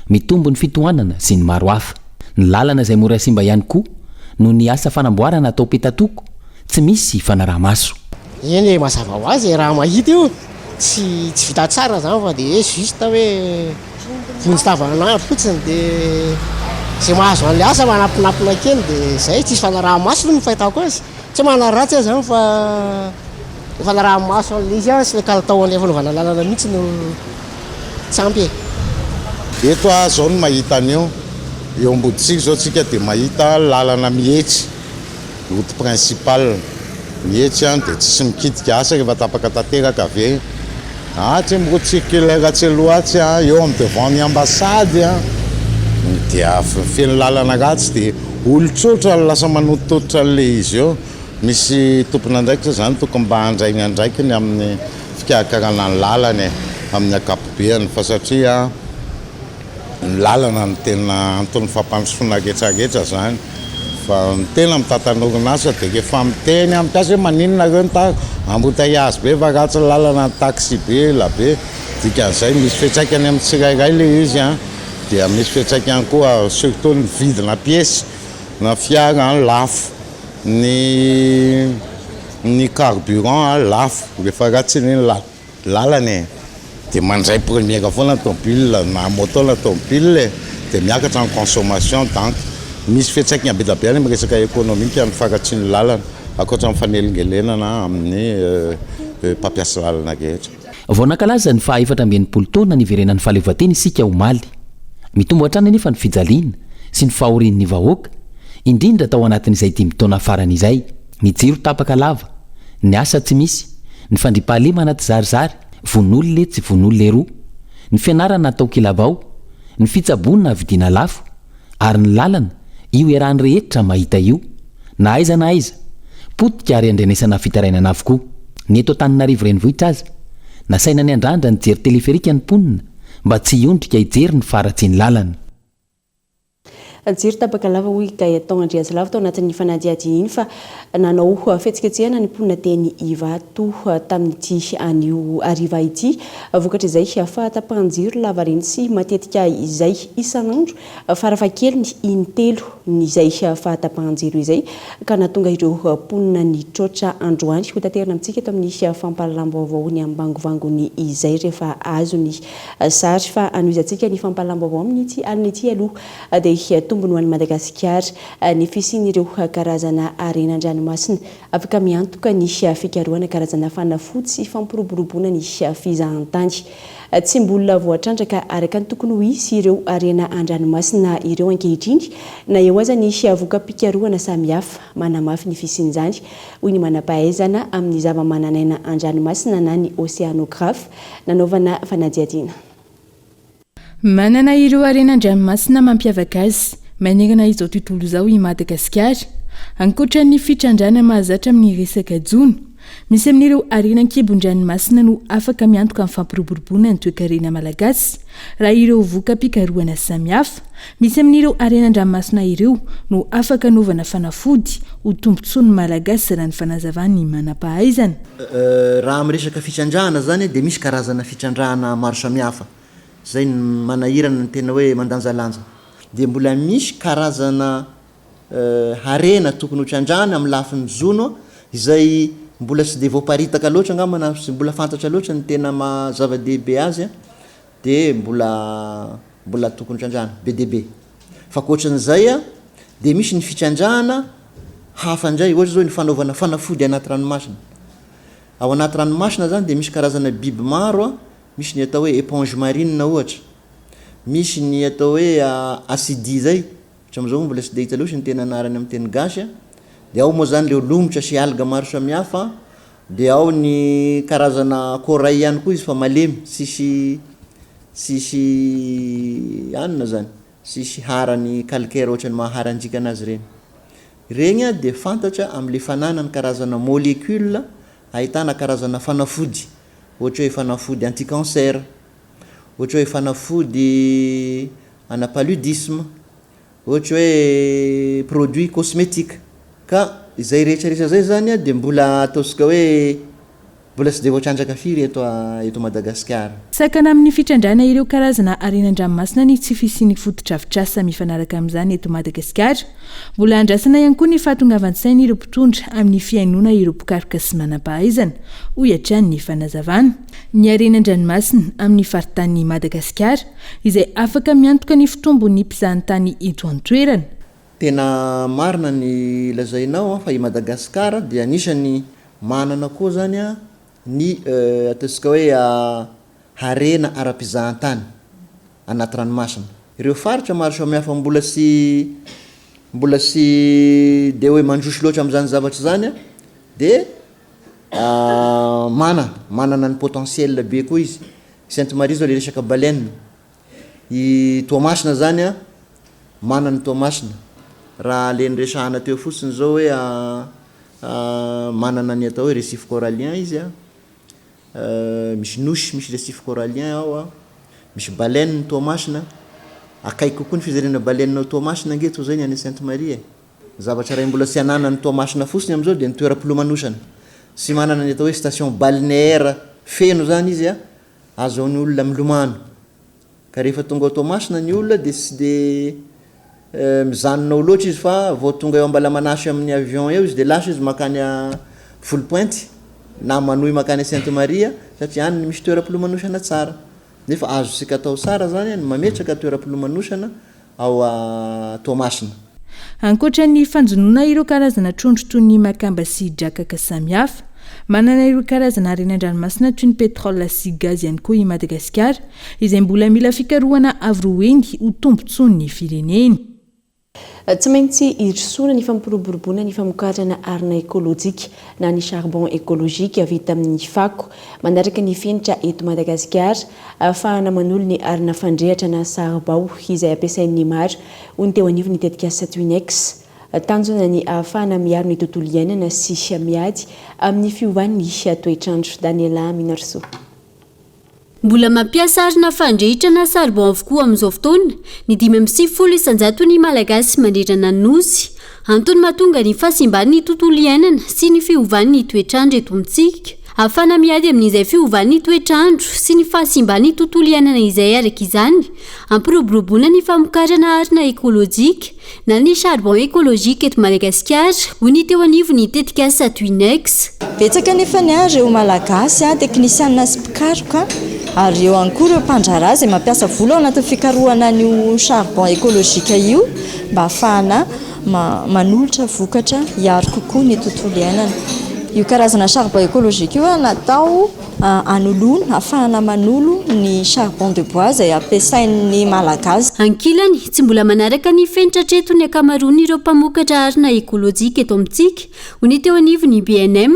mitombo ny fitohanana sy ny maro hafa. Ny lalana izay mora simba ihany koa no ny asa fanamboarana atao petatoko tsy misy fanaraha-maso. Eny mazava ho azy raha mahita io tsy vita tsara zany fa dia juste hoe vonjy-tavanandro fotsiny dia zay mahazo an'le asa manampinampina kely dia zay tsisy fanaraha-maso no fahitako azy tsy manana ratsy azy zany fa fanaraha-maso an'le izy sy le kalitao an'le fanaovana lalana mihitsy no tsy ampy e. Eto zao no mahita an'io eo amboditsika zao tsika dia mahita lalana mihetsy route principale mihetsy dia tsisy mikitika asa rehefa tapaka tanteraka ave tsy route circulaire tsy loatsy eo amin'ny devant ny ambassady dia feno lalana ratsy dia olotsotra lasa manototitra le izy eo. Misy tompona ndraiky zany tokony mba handrainy andraikiny amin'ny fikarakarana ny lalana amin'ny ankapobeny fa satria ny lalana ny tena antony fampandrosoana rehetrarehetra zany fa ny tena mitatan'orina asa dia rehefa miteny ampiasa hoe maninona reo ny embouteillage be fa ratsy lalana ny taxi be la be dikan'izay misy fiantraikany amin'ny tsirairay le izy dia misy fiantraikany koa surtout ny vidina pièce na fiara lafo ny carburant lafo rehefa ratsy ny lalana dia mandray première foana automobile na moto na automobile dia miakatra ny consommation donc misy fiantraikany be da be any resaka économique ny faratsy ny lalana akoatra amin'ny fanelingelenana amin'ny mpampiasa lalana rehetra. Vao nankalaza ny faha-efatra amby enimpolo taona ny iverenan'ny fahaleovan-tena isika omaly mitombo hatrany anefa ny fijaliana sy ny fahorian'ny vahoaka indrindra tao anatin'izay 5 taona farany izay ny jiro tapaka lava ny asa tsy misy ny fandripahalema anaty zarizary von'olole tsy von'olole roa ny fianarana atao kilavao ny fitsabonina vidiana lafo ary ny lalana io erahany rehetra mahita io na aiza na aiza potika ary andrenesana fitarainana avokoa ny eto Antananarivo renivohitra aza nasaina ny andrandra ny jery teleferika ny mponina mba tsy hiondrika hijery ny faratsy ny lalana. Jiro tapaka lava hoy Gaëtan Andriaslava tao anatin'ny fanadihady iny fa nanao fetsiketsehana ny mponina teny Ivato tamin'ity anio ariva ity vokatra izay fahatapahan-jiro lava reny sy matetika izay isan'andro farafahakeliny in-telo izay fahatapahan-jiro izay ka natonga ireo mponina ny trotra androany ho tanterina amintsika eto amin'ny fampahalalam-baovao ny ambangovangony izay rehefa azo ny sary fa anoizantsika ny fampahalalam-baovao amin'ity alin'ity aloha dia tombony ho an'i Madagasikara ny fisian'ireo karazana arenan-dranomasina afaka miantoka ny fikarohana karazana fanafody sy fampiroboroboana ny fizahan-tany tsy mbola voatrandraka araka ny tokony ho isy ireo arena an-dranomasina ireo ankehitriny na eo aza ny voka-pikarohana samihafa manamafy ny fisian'izany hoy ny manam-pahaizana amin'ny zava-mananaina an-dranomasina na ny océanographe nanaovana fanadihadiana. Manana ireo arenan-dranomasina mampiavaka azy manerana izao tontolo izao i Madagasikara ankoatra ny fitrandrana mahazatra amin'ny resaka jono misy amin'ireo arenan-kibon-dranomasina no afaka miantoka amin'ny fampiroboroboana ny toe-karena malagasy raha ireo voka-pikarohana samihafa misy amin'ireo arenan-dranomasina ireo no afaka anaovana fanafody ho tombontsoany malagasy raha ny fanazavany manam-pahaizana. Raha amin'ny resaka fitrandrahana zany dia misy karazana fitrandrahana maro samihafa zay manahirana ny tena hoe mandanjalanja dia mbola misy karazana harena tokony hotrandrany amin'ny lafiny zono izay mbola sy de voaparitaka loatra angambana sy mbola fantatra loatra ny tena mazava-dehibe azy de mbola tokony hotrandrana be dehibe fa koatran'izay de misy ny fitrandrahana hafa ndray ohatra zao ny fanaovana fanafody anaty ranomasina ao anaty ranomasina zany de misy karazana biby maro misy ny atao hoe éponge marine ohatra misy ny atao hoe acidi zay hatram'izao mbola sy de hita loatra ny tena anarany amin'ny teny gasy de ao moa zany le lomotra sy alga maro samihafa de ao ny karazana corail ihany koa izy fa malemy sisy anona zany sisy harany calcaire ohatra ny mahaharandrika anazy regny de fantatra am'le fananany karazana molécule ahitana karazana fanafody ohatra hoe fanafody anti-cancer ohatra hoe fanafody anapaludisme ohatra hoe produit cosmétique ka izay rehetrarehetra zay zany de mbola ataosika hoe mbola sy de voatrandraka firy eto Madagasikara. Sakana amin'ny fitrandrana ireo karazana arenan-dranomasina ny tsy fisiany fototra-avitrasa mifanaraka amin'izany eto Madagasikara. Mbola andrasana ihany koa ny fahatongavan-tsaina ireo mpitondra amin'ny fiainoana ireo mpikaroka sy manam-pahaizana hoy hatrany ny fanazavana. Ny arenan-dranomasina amin'ny faritany Madagasikara izay afaka miantoka ny fitombon'ny mpizahan-tany eto an-toerana. Tena marina ny lazainao fa i Madagasikara dia anisany manana koa zany ny ataosika hoe harena ara-pizahan-tany anaty ranomasina. Ireo faritra maro samihafa mbola sy de hoe mandrosy loatra amin'izany zavatra zany de manana ny potentiel be koa izy. Sainte-Marie zao le resaka baleine, i toamasina zany manana ny toamasina. Raha le niresahana teo fotsiny zao hoe manana ny atao hoe récif corallien izy misy nosy, misy récif corallien ao misy baleine ny toamasina. Akaiky kokoa ny fizarena baleine ao toamasina ngeto zay ny any Sainte-Marie. Zavatra ray mbola sy anana ny toamasina fotsiny am'izao de ny toeram-pilomanosana. Sy manana ny atao hoe station balnéaire feno zany izy azoany olona milomano. Ka rehefa tonga ao toamasina ny olona de sy de mijanonao loatra izy fa vao tonga eo Ambalamanasy amin'ny avion eo izy de lasa izy makany Full Pointe na manohy makany Sainte-Marie satria any misy toeram-pilomanosana tsara. Nefa azo sika atao tsara zany ny mametraka toeram-pilomanosana ao toamasina. Ankoatran'ny fanjonoana ireo karazana trondro toy ny makamba sy drakaka samihafa, manana ireo karazana arenan-dranomasina toy ny pétrole sy gaz ihany koa i Madagasikara izay mbola mila fikarohana avroeny ho tombontsoan'ny fireneny. Tsy maintsy hirosona ny fampiroboroboana ny famokarana arina ekolodzika na ny charbon ekolodzika vita amin'ny fako manaraka ny finitra eto Madagasikara ahafahana manolo ny arina fandrehatra na saribao izay ampiasain'ny maro ho ny teo anivony tetika Satwinex. Tanjona ny ahafahana miaro ny tontolo iainana sy miady amin'ny fiovan'ny toetrandro. Daniela Minarso. Mbola mampiasa arina fandrehitra na saribao avokoa amin'izao fotoana ny 5.0 isanjato ny malagasy mandrerana ny nosy antony mahatonga ny fahasimban'ny tontolo iainana sy ny fiovan'ny toetrandro eto amintsika. Ahafahana miady amin'izay fiovan'ny toetrandro sy ny fahasimban'ny tontolo iainana izay araka izany ampiroboroboana ny famokarana arina ekolodzika na ny charbon ekolodzika eto Madagasikara ho ny teo anivony tetika Satwinex. Betsaka nefa ny ireo malagasy teknisianina sy mpikaroka ary eo ihany koa ireo mpandraraha izay mampiasa vola ao anatin'ny fikarohana ny charbon ekolodzika io mba ahafahana manolotra vokatra hiaro kokoa ny tontolo iainana. Io karazana charbon ekolodzika io natao anoloana ahafahana manolo ny charbon de bois izay ampiasain'ny malagasy. Ankilany tsy mbola manaraka ny fenitra treto ny akamaroany ireo mpamokatra arina ekolodzika eto amintsika ho ny teo anivony BNM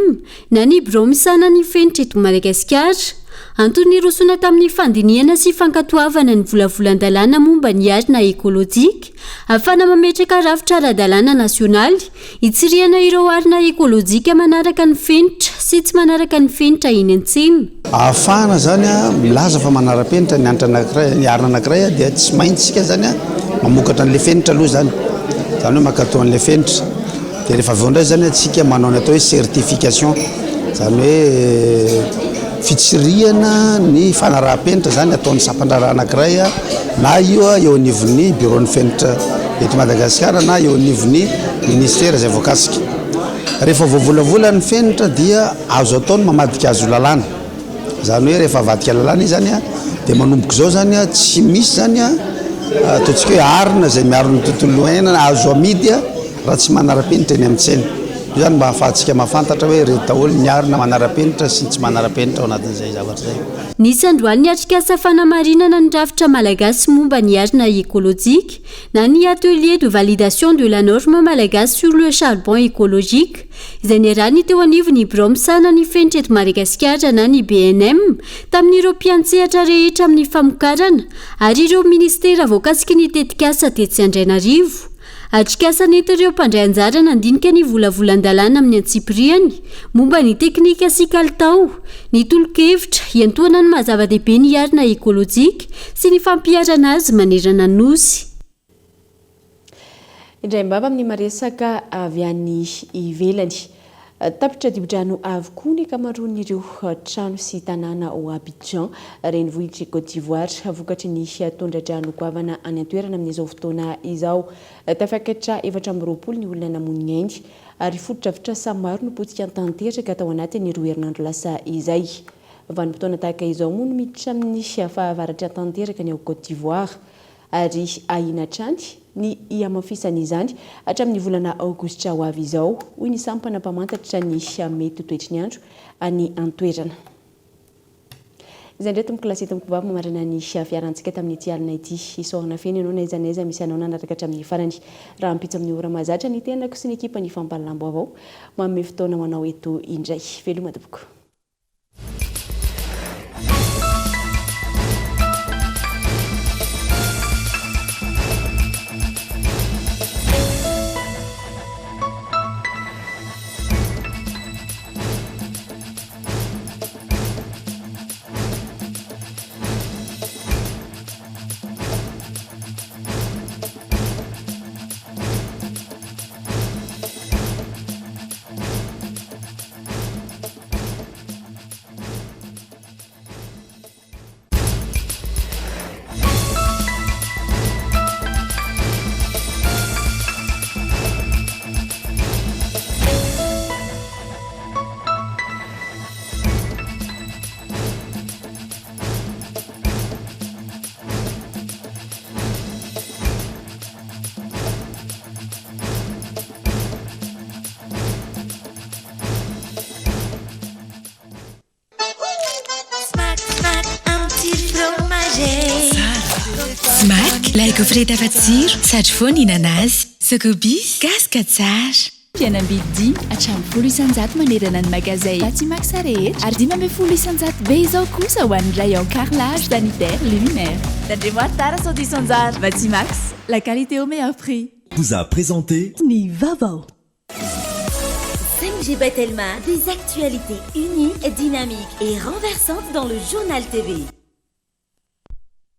na ny bureau misana ny fenitra eto Madagasikara. Antony rosona tamin'ny fandiniana sy fankatoavana ny volavolan-dalàna momba ny arina ekolodzika ahafahana mametraka rafitra ara-dalàna nasionaly hitsirihana ireo arina ekolodzika manaraka ny fenitra sy tsy manaraka ny fenitra eny an-tsena. Ahafahana zany milaza fa manara-penitra ny anitra anankiray, ny arina anankiray dia tsy maintsy sika zany mamokatra an'le fenitra aloha zany hoe mankatao an'le fenitra. Dia rehefa avy eo indray zany atsika manao ny atao hoe certification zany hoe fitsirihana ny fanaraha-penitra zany ataon'ny sampandraraha anankiray na io eo anivon'ny bureau ny fenitra eto Madagasikara na eo anivony ministera zay voakasika. Rehefa voavolavolany fenitra dia azo ataony mamadika azo lalàna. Zany hoe rehefa vadika lalàna izy zany dia manomboka zao zany tsy misy zany ataontsika hoe arina zay miaro ny tontolo iainana azo amidy raha tsy manara-penitra eny amin'ny tsena. Io zany mba ahafahantsika mahafantatra hoe reto daholo miarina manara-penitra sy tsy manara-penitra ao anatin'izay zavatra zay. Nisy androany ny atrikasa fanamarinana ny rafitra malagasy momba ny arina écologique na ny atelier de validation de la norme malagasy sur le charbon écologique izay niarahany teo anivony Bromsana ny fenitra eto Madagasikara na ny BNM tamin'ireo mpiantsehatra rehetra amin'ny famokarana ary ireo ministera voakasika ny tetikasa tetsy Andrainarivo. Atrikasa nentireo mpandray anjara nandinika ny volavolan-dalàna amin'ny antsipiriany momba ny teknika sy kalitao, ny tolo-kevitra iantoana ny mahazava-dehibe ny arina écologique sy ny fampiarana azy manerana ny nosy. Indray mbaba amin'ny maresaka avy any ivelany. Tapitra dibodrano avokoa ny kamaroan'ireo trano sy tanàna ao Abidjan renivohitra Côte d'Ivoire vokatry ny tondradrano goavana any an-toerana amin'izao fotoana izao. Tafakatra 420 ny olona namoniny ainy ary fototra sa maro no potika tanteraka tao anatiny roa herinandro lasa izay. Vanim-potoana tahaka izao moa no miditra amin'ny fahavaratra tanteraka ny ao Côte d'Ivoire ary ahina trany ny iamafisana izany hatramin'ny volana aogositra ho avy izao hoy ny sampana mpamantatra ny mety toetry ny andro any an-toerana. Izay ndray tomoklasety mikobabo mamarana ny fiarantsika tamin'ity alina ity isorana feny ianao na izanaiza misy anao nanaraka hatramin'ny farany raha mpitso amin'ny ora mahazatra ny tenako sy ny ekipa ny fampalambo avao manome fotoana manao eto indray veloma tompoko. Smack, like frita fatsiro, sady foana ihinana azy. Sokobis, gaska tsara. Fihenam-bidy hatramin'ny 10 isanjato manerana ny magazay Batimax rehetra ary 10 isanjato be izao kosa ho an'ny rayon carrelage sanitaire luminaire. Tandremo tara sao 10 isanjato. Batimax, la qualité au meilleur prix. Vous a présenté Ni Vavo. 5G Batelma, des actualités uniques, dynamiques et renversantes dans le journal TV.